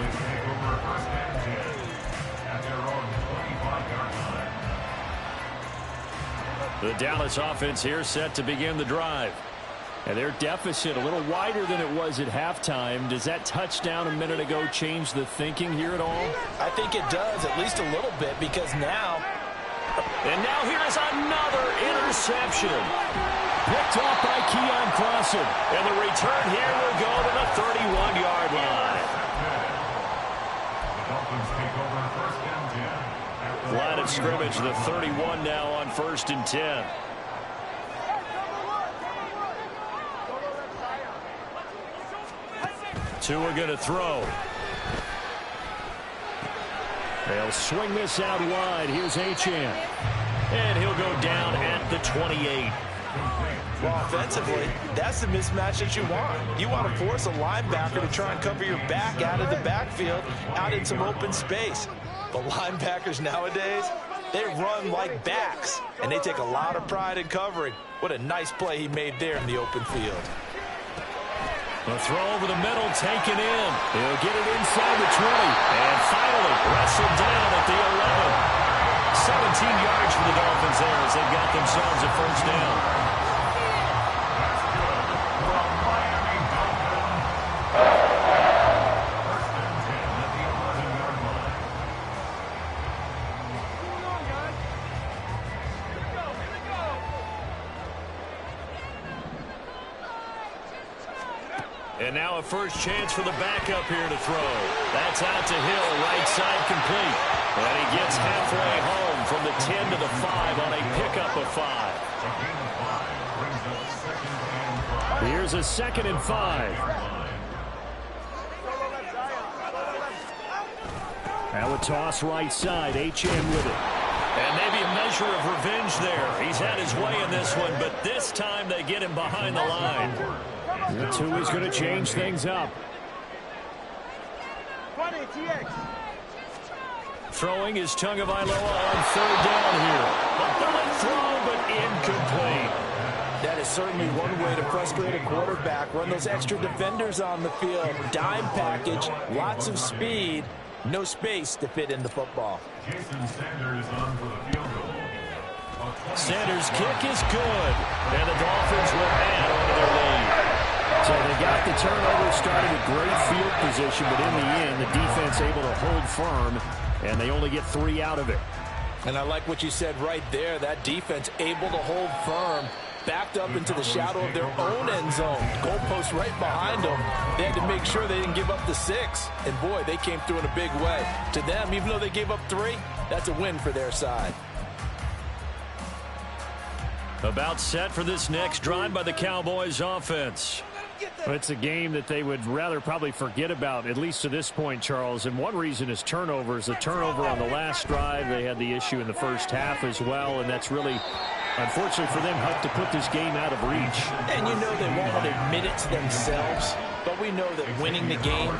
The Dallas offense here set to begin the drive. And their deficit a little wider than it was at halftime. Does that touchdown a minute ago change the thinking here at all? I think it does, at least a little bit, because now... And now here's another interception. Picked off by Keon Clausen. And the return here will go to the 31-yard line. Line of scrimmage, the 31 now on 1st and 10. Two are going to throw. They'll swing this out wide. Here's Achane. And he'll go down at the 28. Well, offensively, that's the mismatch that you want. You want to force a linebacker to try and cover your back out of the backfield, out in some open space. But linebackers nowadays, they run like backs, and they take a lot of pride in covering. What a nice play he made there in the open field. A throw over the middle, taken in. He'll get it inside the 20. And finally, wrestled down at the 11. 17 yards for the Dolphins there as they've got themselves a first down. And now a first chance for the backup here to throw. That's out to Hill, right side complete. And he gets halfway home from the 10 to the 5 on a pickup of 5. Here's a 2nd and 5. Now a toss right side. Achane with it. And maybe a measure of revenge there. He's had his way in this one, but this time they get him behind the line. That's who is going to change things up. Throwing is Tagovailoa on 3rd down here. A bullet throw, but incomplete. That is certainly one way to frustrate a quarterback. Run those extra defenders on the field. Dime package, lots of speed, no space to fit in the football. Sanders' kick is good. And the Dolphins will add on to their lead. So they got the turnover, started a great field position, but in the end, the defense able to hold firm, and they only get 3 out of it. And I like what you said right there. That defense able to hold firm, backed up into the shadow of their own end zone. Goalpost right behind them. They had to make sure they didn't give up the 6. And, boy, they came through in a big way. To them, even though they gave up 3, that's a win for their side. About set for this next drive by the Cowboys offense. Well, it's a game that they would rather probably forget about, at least to this point, Charles. And one reason is turnovers. The turnover on the last drive, they had the issue in the first half as well, and that's really, unfortunately for them, helped to put this game out of reach. And you know they won't admit it to themselves, but we know that winning the game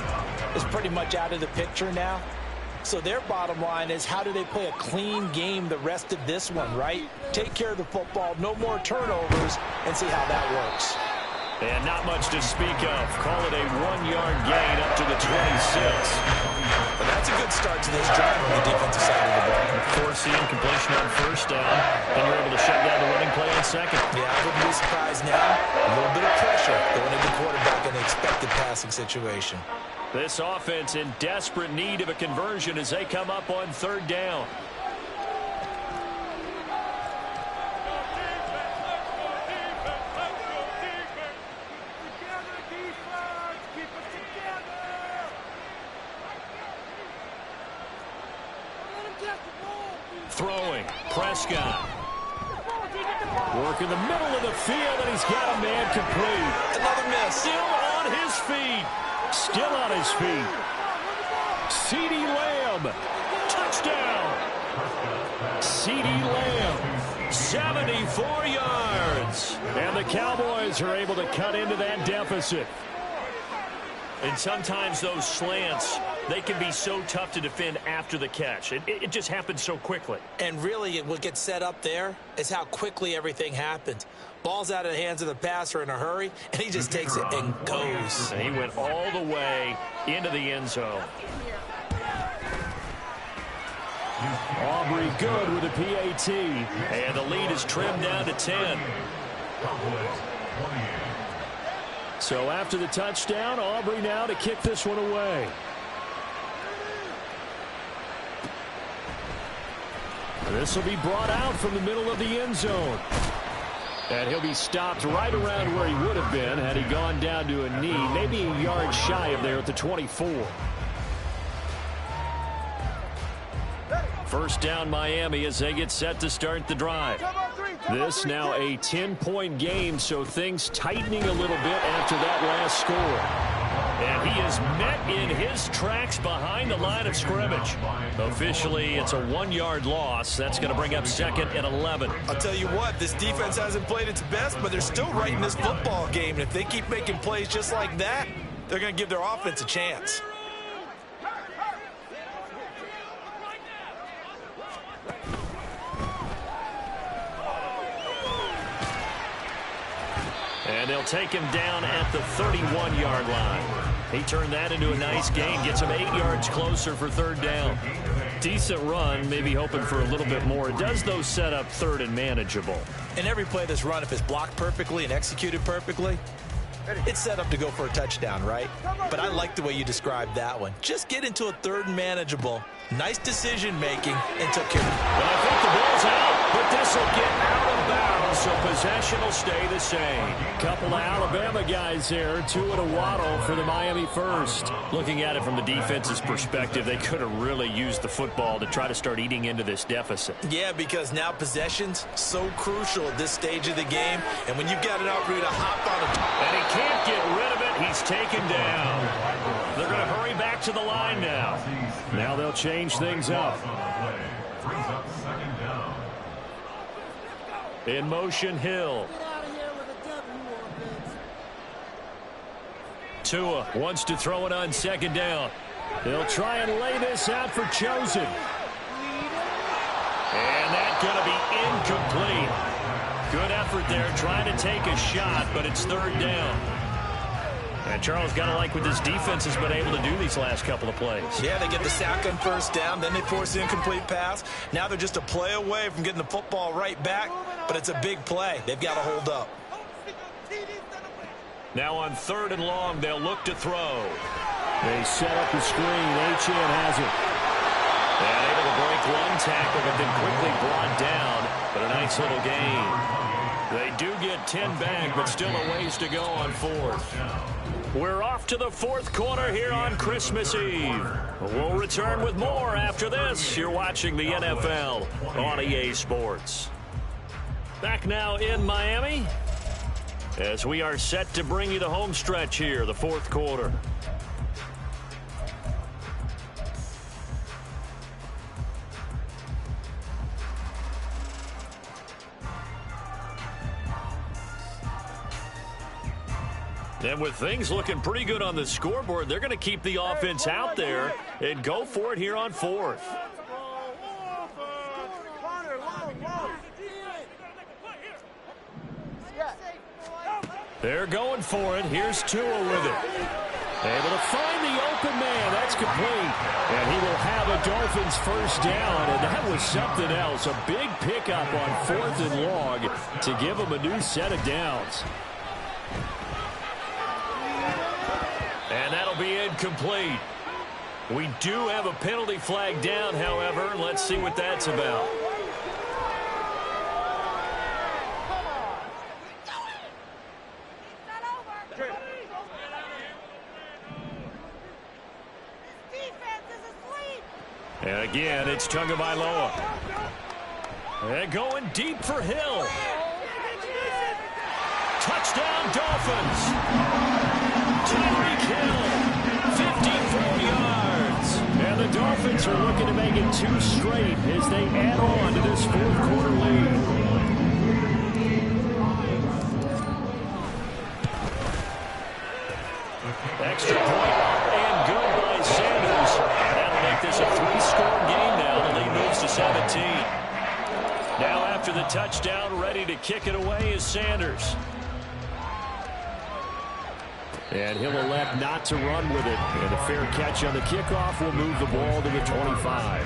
is pretty much out of the picture now. So their bottom line is, how do they play a clean game the rest of this one, right? Take care of the football, no more turnovers, and see how that works. And not much to speak of. Call it a 1-yard gain up to the 26. But that's a good start to this drive on the defensive side of the ball. Force the incompletion on 1st down, and you're able to shut down the running play on 2nd. Yeah, I wouldn't be surprised now. A little bit of pressure going into the quarterback in the expected passing situation. This offense in desperate need of a conversion as they come up on 3rd down. Throwing, Prescott. Work in the middle of the field, and he's got a man complete. Another miss. Still on his feet. Still on his feet. CeeDee Lamb. Touchdown. CeeDee Lamb. 74 yards. And the Cowboys are able to cut into that deficit. And sometimes those slants they can be so tough to defend after the catch. It just happens so quickly. And really, what gets set up there is how quickly everything happens. Ball's out of the hands of the passer in a hurry, and he just takes it and goes. And he went all the way into the end zone. Aubrey good with a PAT. And the lead is trimmed down to 10. So after the touchdown, Aubrey now to kick this one away. This will be brought out from the middle of the end zone. And he'll be stopped right around where he would have been had he gone down to a knee, maybe a yard shy of there at the 24. First down Miami as they get set to start the drive. This now a 10-point game, so things tightening a little bit after that last score. And he is met in his tracks behind the line of scrimmage. Officially, it's a 1-yard loss. That's going to bring up second and 11. I'll tell you what, this defense hasn't played its best, but they're still right in this football game. And if they keep making plays just like that, they're going to give their offense a chance. And they'll take him down at the 31-yard line. He turned that into a nice gain, gets him 8 yards closer for third down. Decent run, maybe hoping for a little bit more. It does, though, set up third and manageable. And every play that's run, if it's blocked perfectly and executed perfectly, it's set up to go for a touchdown, right? But I like the way you described that one. Just get into a third and manageable. Nice decision-making and took care of it. But I think the ball's out, but this will get out of bounds, so possession will stay the same. Couple of Alabama guys there, two at a waddle for the Miami first. Looking at it from the defense's perspective, they could have really used the football to try to start eating into this deficit. Yeah, because now possession's so crucial at this stage of the game, and when you've got an opportunity to hop on it. And he can't get rid of it. He's taken down. They're going to hurry back to the line now. Now they'll change things up. In motion, Hill. Tua wants to throw it on second down. They'll try and lay this out for Chosen. And that's going to be incomplete. Good effort there trying to take a shot, but it's third down. And Charles, got to like what this defense has been able to do these last couple of plays. Yeah, they get the sack on first down, then they force the incomplete pass. Now they're just a play away from getting the football right back, but it's a big play. They've got to hold up. Now on third and long, they'll look to throw. They set up the screen. H.N. has it. And able to break one tackle, but then quickly brought down. But a nice little gain. They do get 10 back, but still a ways to go on fourth. We're off to the fourth quarter here on Christmas Eve. We'll return with more after this. You're watching the NFL on EA Sports. Back now in Miami as we are set to bring you the home stretch here, the fourth quarter. And with things looking pretty good on the scoreboard, they're going to keep the offense out there and go for it here on fourth. They're going for it. Here's Tua with it. Able to find the open man. That's complete. And he will have a Dolphins first down. And that was something else. A big pickup on fourth and long to give them a new set of downs. And that'll be incomplete. We do have a penalty flag down, however. Let's see what that's about. And again, it's Tagovailoa. And going deep for Hill. Touchdown, Dolphins. Tyreek Hill, 54 yards. And the Dolphins are looking to make it 2 straight as they add on to this fourth quarter lead. Extra point and good by Sanders. after the touchdown, ready to kick it away is Sanders. And he'll elect not to run with it. And a fair catch on the kickoff will move the ball to the 25.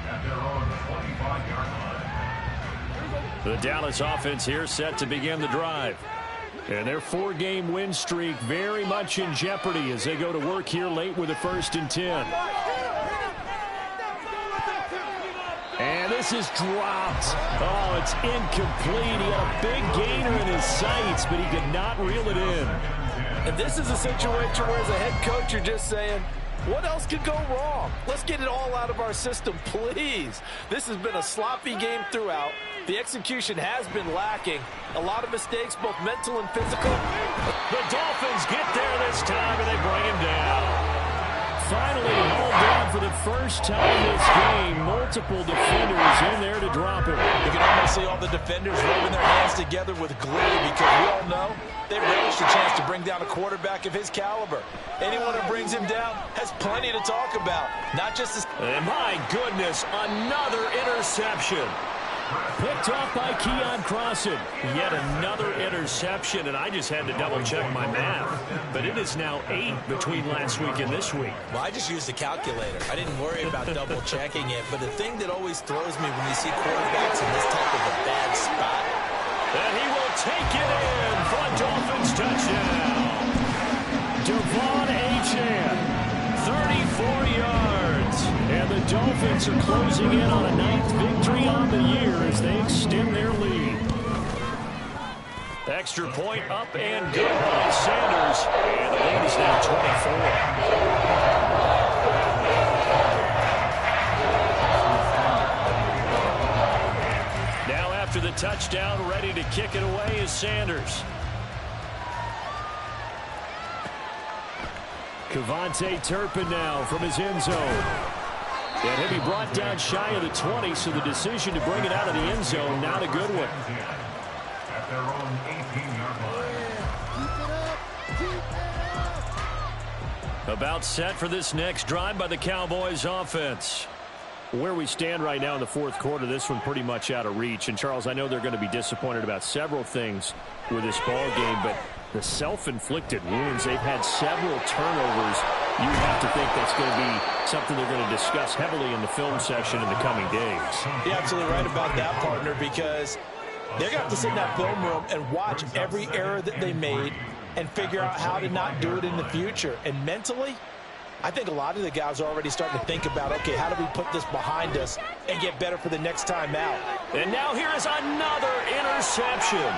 At their own 25-yard line. The Dallas offense here set to begin the drive. And their 4-game win streak very much in jeopardy as they go to work here late with a 1st and 10. And this is dropped. Oh, it's incomplete. He had a big gainer in his sights, but he could not reel it in. And this is a situation where as a head coach, you're just saying, what else could go wrong? Let's get it all out of our system, please. This has been a sloppy game throughout. The execution has been lacking. A lot of mistakes, both mental and physical. The Dolphins get there this time, and they bring him down. Finally hauled down for the first time this game. Multiple defenders in there to drop him. You can almost see all the defenders rubbing their hands together with glee because we all know they relish the chance to bring down a quarterback of his caliber. Anyone who brings him down has plenty to talk about. Not just his... And my goodness, another interception. Picked off by Keon Crossan. Yet another interception, and I just had to double-check my math. But it is now 8 between last week and this week. Well, I just used the calculator. I didn't worry about double-checking it. But the thing that always throws me when you see quarterbacks in this type of a bad spot. And he will take it in for a Dolphins touchdown. Devon Achane, 34 yards. And the Dolphins are closing in on a 9th victory on the year as they extend their lead. Extra point up and good by Sanders. And the lead is now 24. Now after the touchdown, ready to kick it away is Sanders. Kevontae Turpin now from his end zone. And he'll be brought down shy of the 20, so the decision to bring it out of the end zone, not a good one. At their own 18-yard line. About set for this next drive by the Cowboys offense. Where we stand right now in the 4th quarter, this one pretty much out of reach. And, Charles, I know they're going to be disappointed about several things with this ball game, but the self-inflicted wounds, they've had several turnovers. You have to think that's going to be something they're going to discuss heavily in the film session in the coming days. You're absolutely right about that, partner, because they're going to have to sit in that film room and watch every error that they made and figure out how to not do it in the future. And mentally, I think a lot of the guys are already starting to think about, okay, how do we put this behind us and get better for the next time out? And now here is another interception.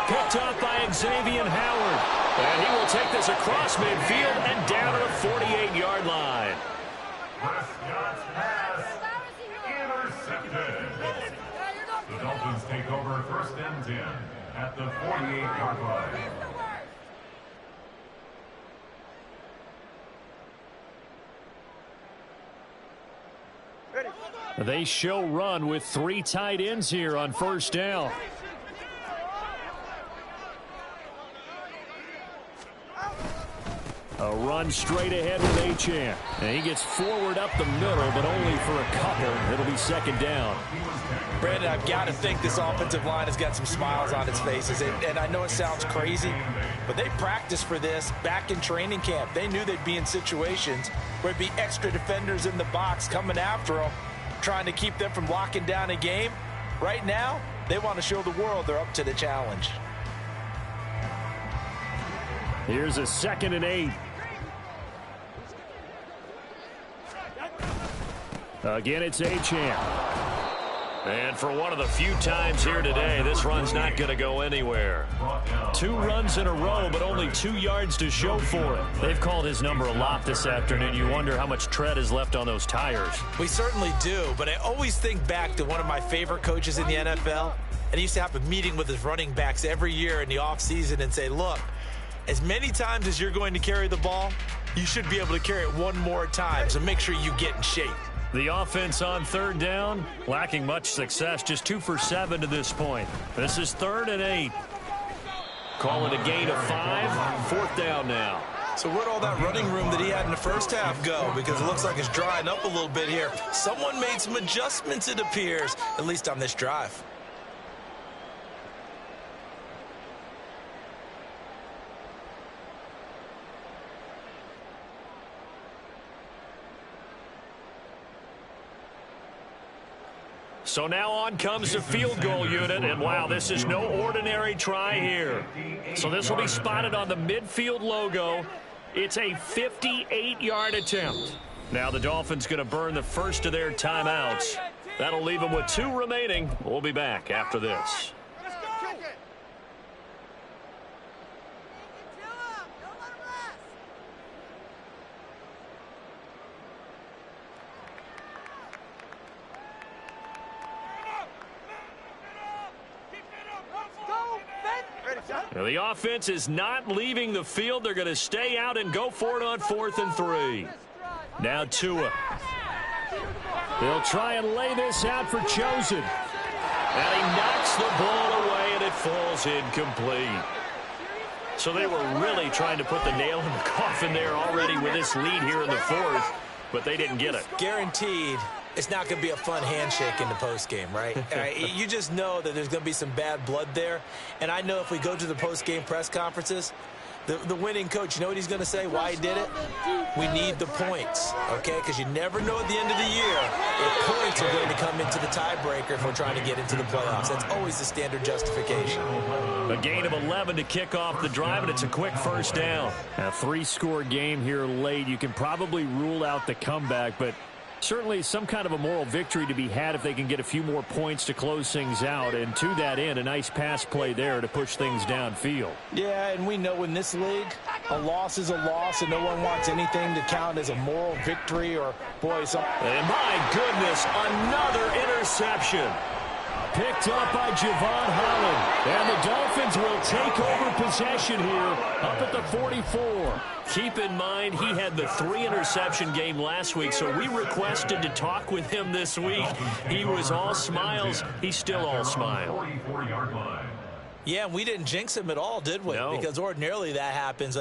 Picked up by Xavier Howard. And he will take this across midfield and down to the 48-yard line. Prescott's pass intercepted. The Dolphins take over 1st and 10 at the 48-yard line. They show run with 3 tight ends here on 1st down. A run straight ahead with Achane. And he gets forward up the middle, but only for a couple. It'll be 2nd down. Brandon, I've got to think this offensive line has got some smiles on its faces. And I know it sounds crazy, but they practiced for this back in training camp. They knew they'd be in situations where it'd be extra defenders in the box coming after them, trying to keep them from locking down a game. Right now, they want to show the world they're up to the challenge. Here's a 2nd and 8. Again, it's Achane. And for one of the few times here today, this run's not going to go anywhere. 2 runs in a row, but only 2 yards to show for it. They've called his number a lot this afternoon. You wonder how much tread is left on those tires. We certainly do, but I always think back to one of my favorite coaches in the NFL. And he used to have a meeting with his running backs every year in the offseason and say, look, as many times as you're going to carry the ball, you should be able to carry it one more time, so make sure you get in shape. The offense on 3rd down, lacking much success, just 2 for 7 to this point. This is 3rd and 8. Call it a gain of 5, 4th down now. So where'd all that running room that he had in the first half go? Because it looks like it's drying up a little bit here. Someone made some adjustments, it appears, at least on this drive. So now on comes the field goal unit, and wow, this is no ordinary try here. So this will be spotted on the midfield logo. It's a 58-yard attempt. Now the Dolphins going to burn the first of their timeouts. That'll leave them with 2 remaining. We'll be back after this. Now the offense is not leaving the field. They're going to stay out and go for it on 4th and 3. Now Tua. They'll try and lay this out for Chosen. And he knocks the ball away, and it falls incomplete. So they were really trying to put the nail in the coffin there already with this lead here in the 4th, but they didn't get it. Guaranteed. It's not going to be a fun handshake in the postgame, right? You just know that there's going to be some bad blood there. And I know if we go to the postgame press conferences, the winning coach, you know what he's going to say, why he did it? We need the points, okay? Because you never know at the end of the year if points are going to come into the tiebreaker if we're trying to get into the playoffs. That's always the standard justification. A gain of 11 to kick off the drive, and it's a quick first down. A 3-score game here late. You can probably rule out the comeback, but certainly some kind of a moral victory to be had if they can get a few more points to close things out. And to that end, a nice pass play there to push things downfield. Yeah, and we know in this league, a loss is a loss, and no one wants anything to count as a moral victory or, boy, something. And my goodness, another interception. Picked up by Javon Holland. And the Dolphins will take over possession here up at the 44. Keep in mind, he had the 3-interception game last week, so we requested to talk with him this week. He was all smiles. He's still all smile. 44-yard line. Yeah, we didn't jinx him at all, did we? No. Because ordinarily that happens,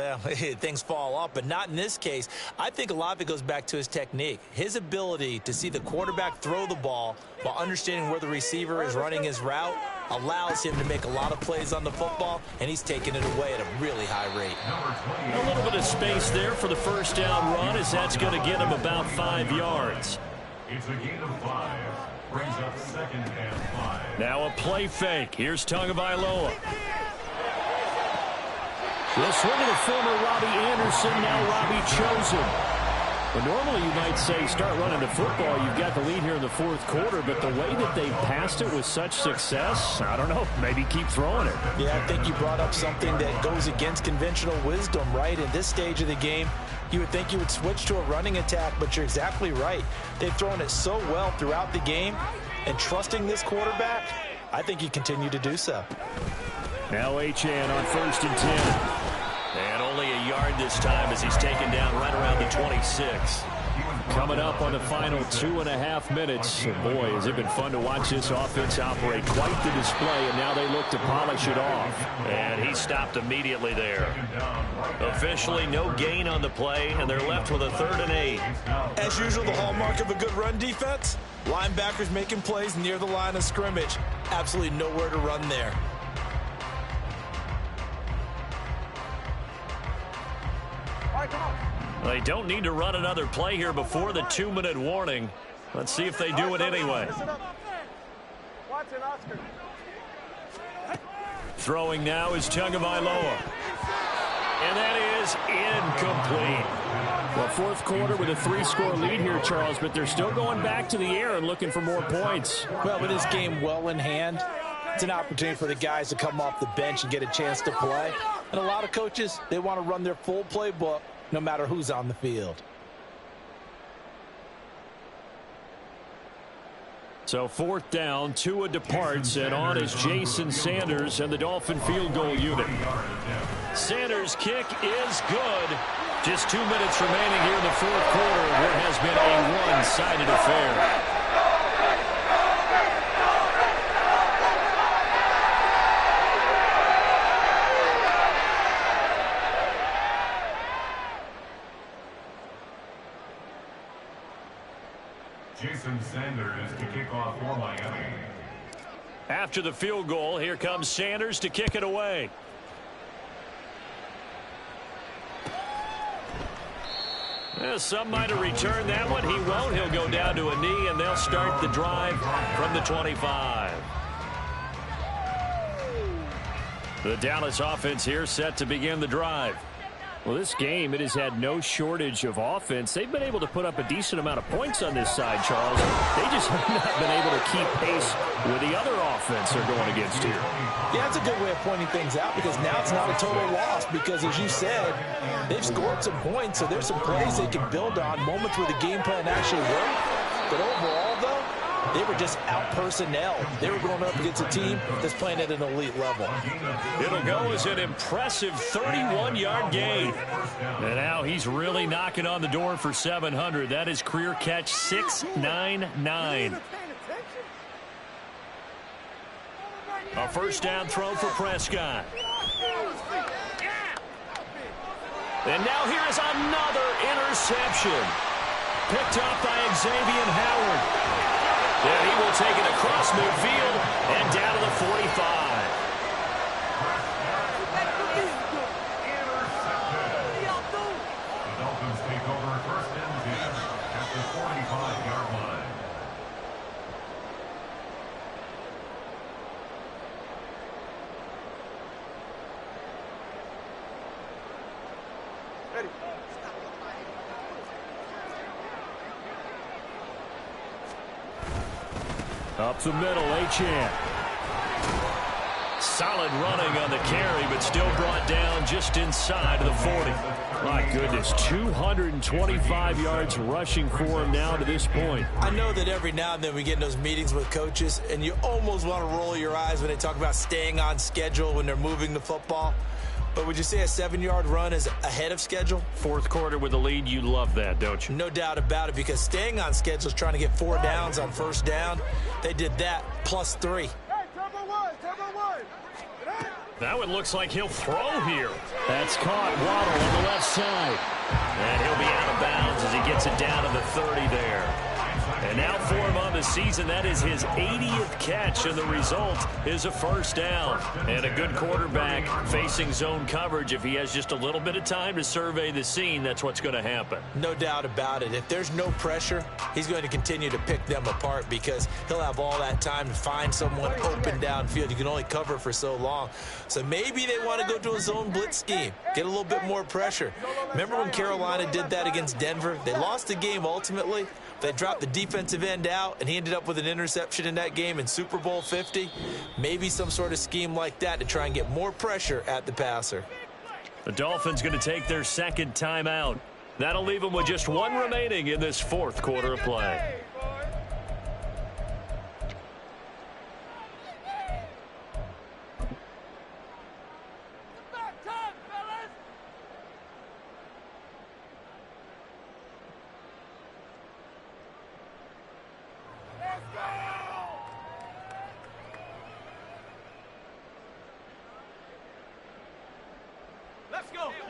things fall off, but not in this case. I think a lot of it goes back to his technique. His ability to see the quarterback throw the ball while understanding where the receiver is running his route allows him to make a lot of plays on the football, and he's taking it away at a really high rate. A little bit of space there for the first down run, as that's going to get him about 5 yards. It's a gain of 5. Brings up 2nd and 5. Now a play fake. Here's Tagovailoa. We'll swing to the former Robbie Anderson, now Robbie Chosen. But normally you might say start running the football. You've got the lead here in the 4th quarter, but the way that they passed it with such success, I don't know, maybe keep throwing it. Yeah, I think you brought up something that goes against conventional wisdom, right? In this stage of the game, you would think you would switch to a running attack, but you're exactly right. They've thrown it so well throughout the game, and trusting this quarterback, I think you continue to do so. Now Achane on 1st and 10. And only a yard this time as he's taken down right around the 26. Coming up on the final 2.5 minutes. And boy, has it been fun to watch this offense operate. Quite the display, and now they look to polish it off. And he stopped immediately there. Officially no gain on the play, and they're left with a 3rd and 8. As usual, the hallmark of a good run defense, linebackers making plays near the line of scrimmage. Absolutely nowhere to run there. They don't need to run another play here before the 2-minute warning. Let's see if they do it anyway. Throwing now is Tagovailoa. And that is incomplete. Well, 4th quarter with a 3-score lead here, Charles, but they're still going back to the air and looking for more points. Well, with this game well in hand, it's an opportunity for the guys to come off the bench and get a chance to play. And a lot of coaches, they want to run their full playbook no matter who's on the field. So 4th down, Tua departs, and on is Jason Sanders and the Dolphin field goal unit. Sanders' kick is good. Just 2 minutes remaining here in the 4th quarter. What has been a one-sided affair. Sanders to kick off for Miami. After the field goal, here comes Sanders to kick it away. Some might have returned that one. He won't. He'll go down to a knee, and they'll start the drive from the 25. The Dallas offense here set to begin the drive. Well, this game, it has had no shortage of offense. They've been able to put up a decent amount of points on this side, Charles. They just have not been able to keep pace with the other offense they're going against here. Yeah, it's a good way of pointing things out because now it's not a total loss because, as you said, they've scored some points, so there's some plays they can build on, moments where the game plan actually worked. But overall, though, they were just out-personnel. They were going up against a team that's playing at an elite level. It'll go as an impressive 31-yard gain. And now he's really knocking on the door for 700. That is career catch 699. A first down throw for Prescott. And now here is another interception. Picked up by Xavier Howard. And he will take it across midfield and down to the 45. The Dolphins take over first and 10 at the 45-yard line. Up the middle, Achane. Solid running on the carry, but still brought down just inside of the 40. My goodness, 225 yards rushing for him now to this point. I know that every now and then we get in those meetings with coaches, and you almost want to roll your eyes when they talk about staying on schedule when they're moving the football. But would you say a 7-yard run is ahead of schedule? Fourth quarter with the lead, you love that, don't you? No doubt about it, because staying on schedule is trying to get 4 downs on first down. They did that plus 3. Now it looks like he'll throw here. That's caught. Waddle on the left side. And he'll be out of bounds as he gets it down to the 30 there. And now for him on the season, that is his 80th catch, and the result is a first down. And a good quarterback facing zone coverage. If he has just a little bit of time to survey the scene, that's what's going to happen. No doubt about it. If there's no pressure, he's going to continue to pick them apart because he'll have all that time to find someone open downfield. You can only cover for so long. So maybe they want to go to a zone blitz scheme, get a little bit more pressure. Remember when Carolina did that against Denver? They lost the game ultimately. They dropped the defensive end out, and he ended up with an interception in that game in Super Bowl 50. Maybe some sort of scheme like that to try and get more pressure at the passer. The Dolphins going to take their second timeout. That'll leave them with just 1 remaining in this fourth quarter of play.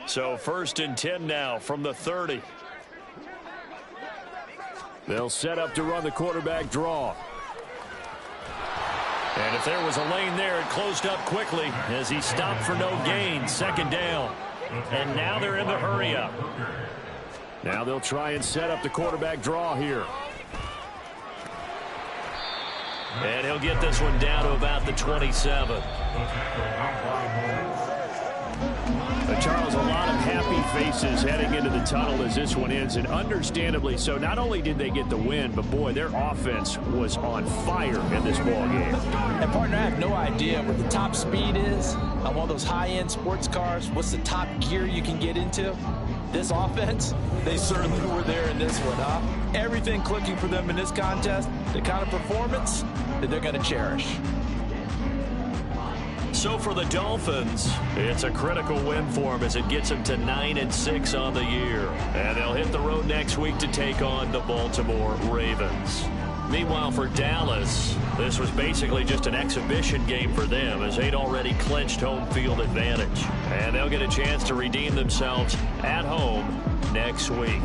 So first and 10 now from the 30. They'll set up to run the quarterback draw. And if there was a lane there, it closed up quickly as he stopped for no gain. Second down. And now they're in the hurry up. Now they'll try and set up the quarterback draw here. And he'll get this one down to about the 27. Charles, a lot of happy faces heading into the tunnel as this one ends, and understandably so. Not only did they get the win, but boy, their offense was on fire in this ball game. And partner, I have no idea what the top speed is on one of those high-end sports cars. What's the top gear you can get into? This offense, they certainly were there in this one, huh? Everything clicking for them in this contest, the kind of performance that they're going to cherish. So for the Dolphins, it's a critical win for them as it gets them to 9-6 on the year. And they'll hit the road next week to take on the Baltimore Ravens. Meanwhile, for Dallas, this was basically just an exhibition game for them as they'd already clinched home field advantage. And they'll get a chance to redeem themselves at home next week.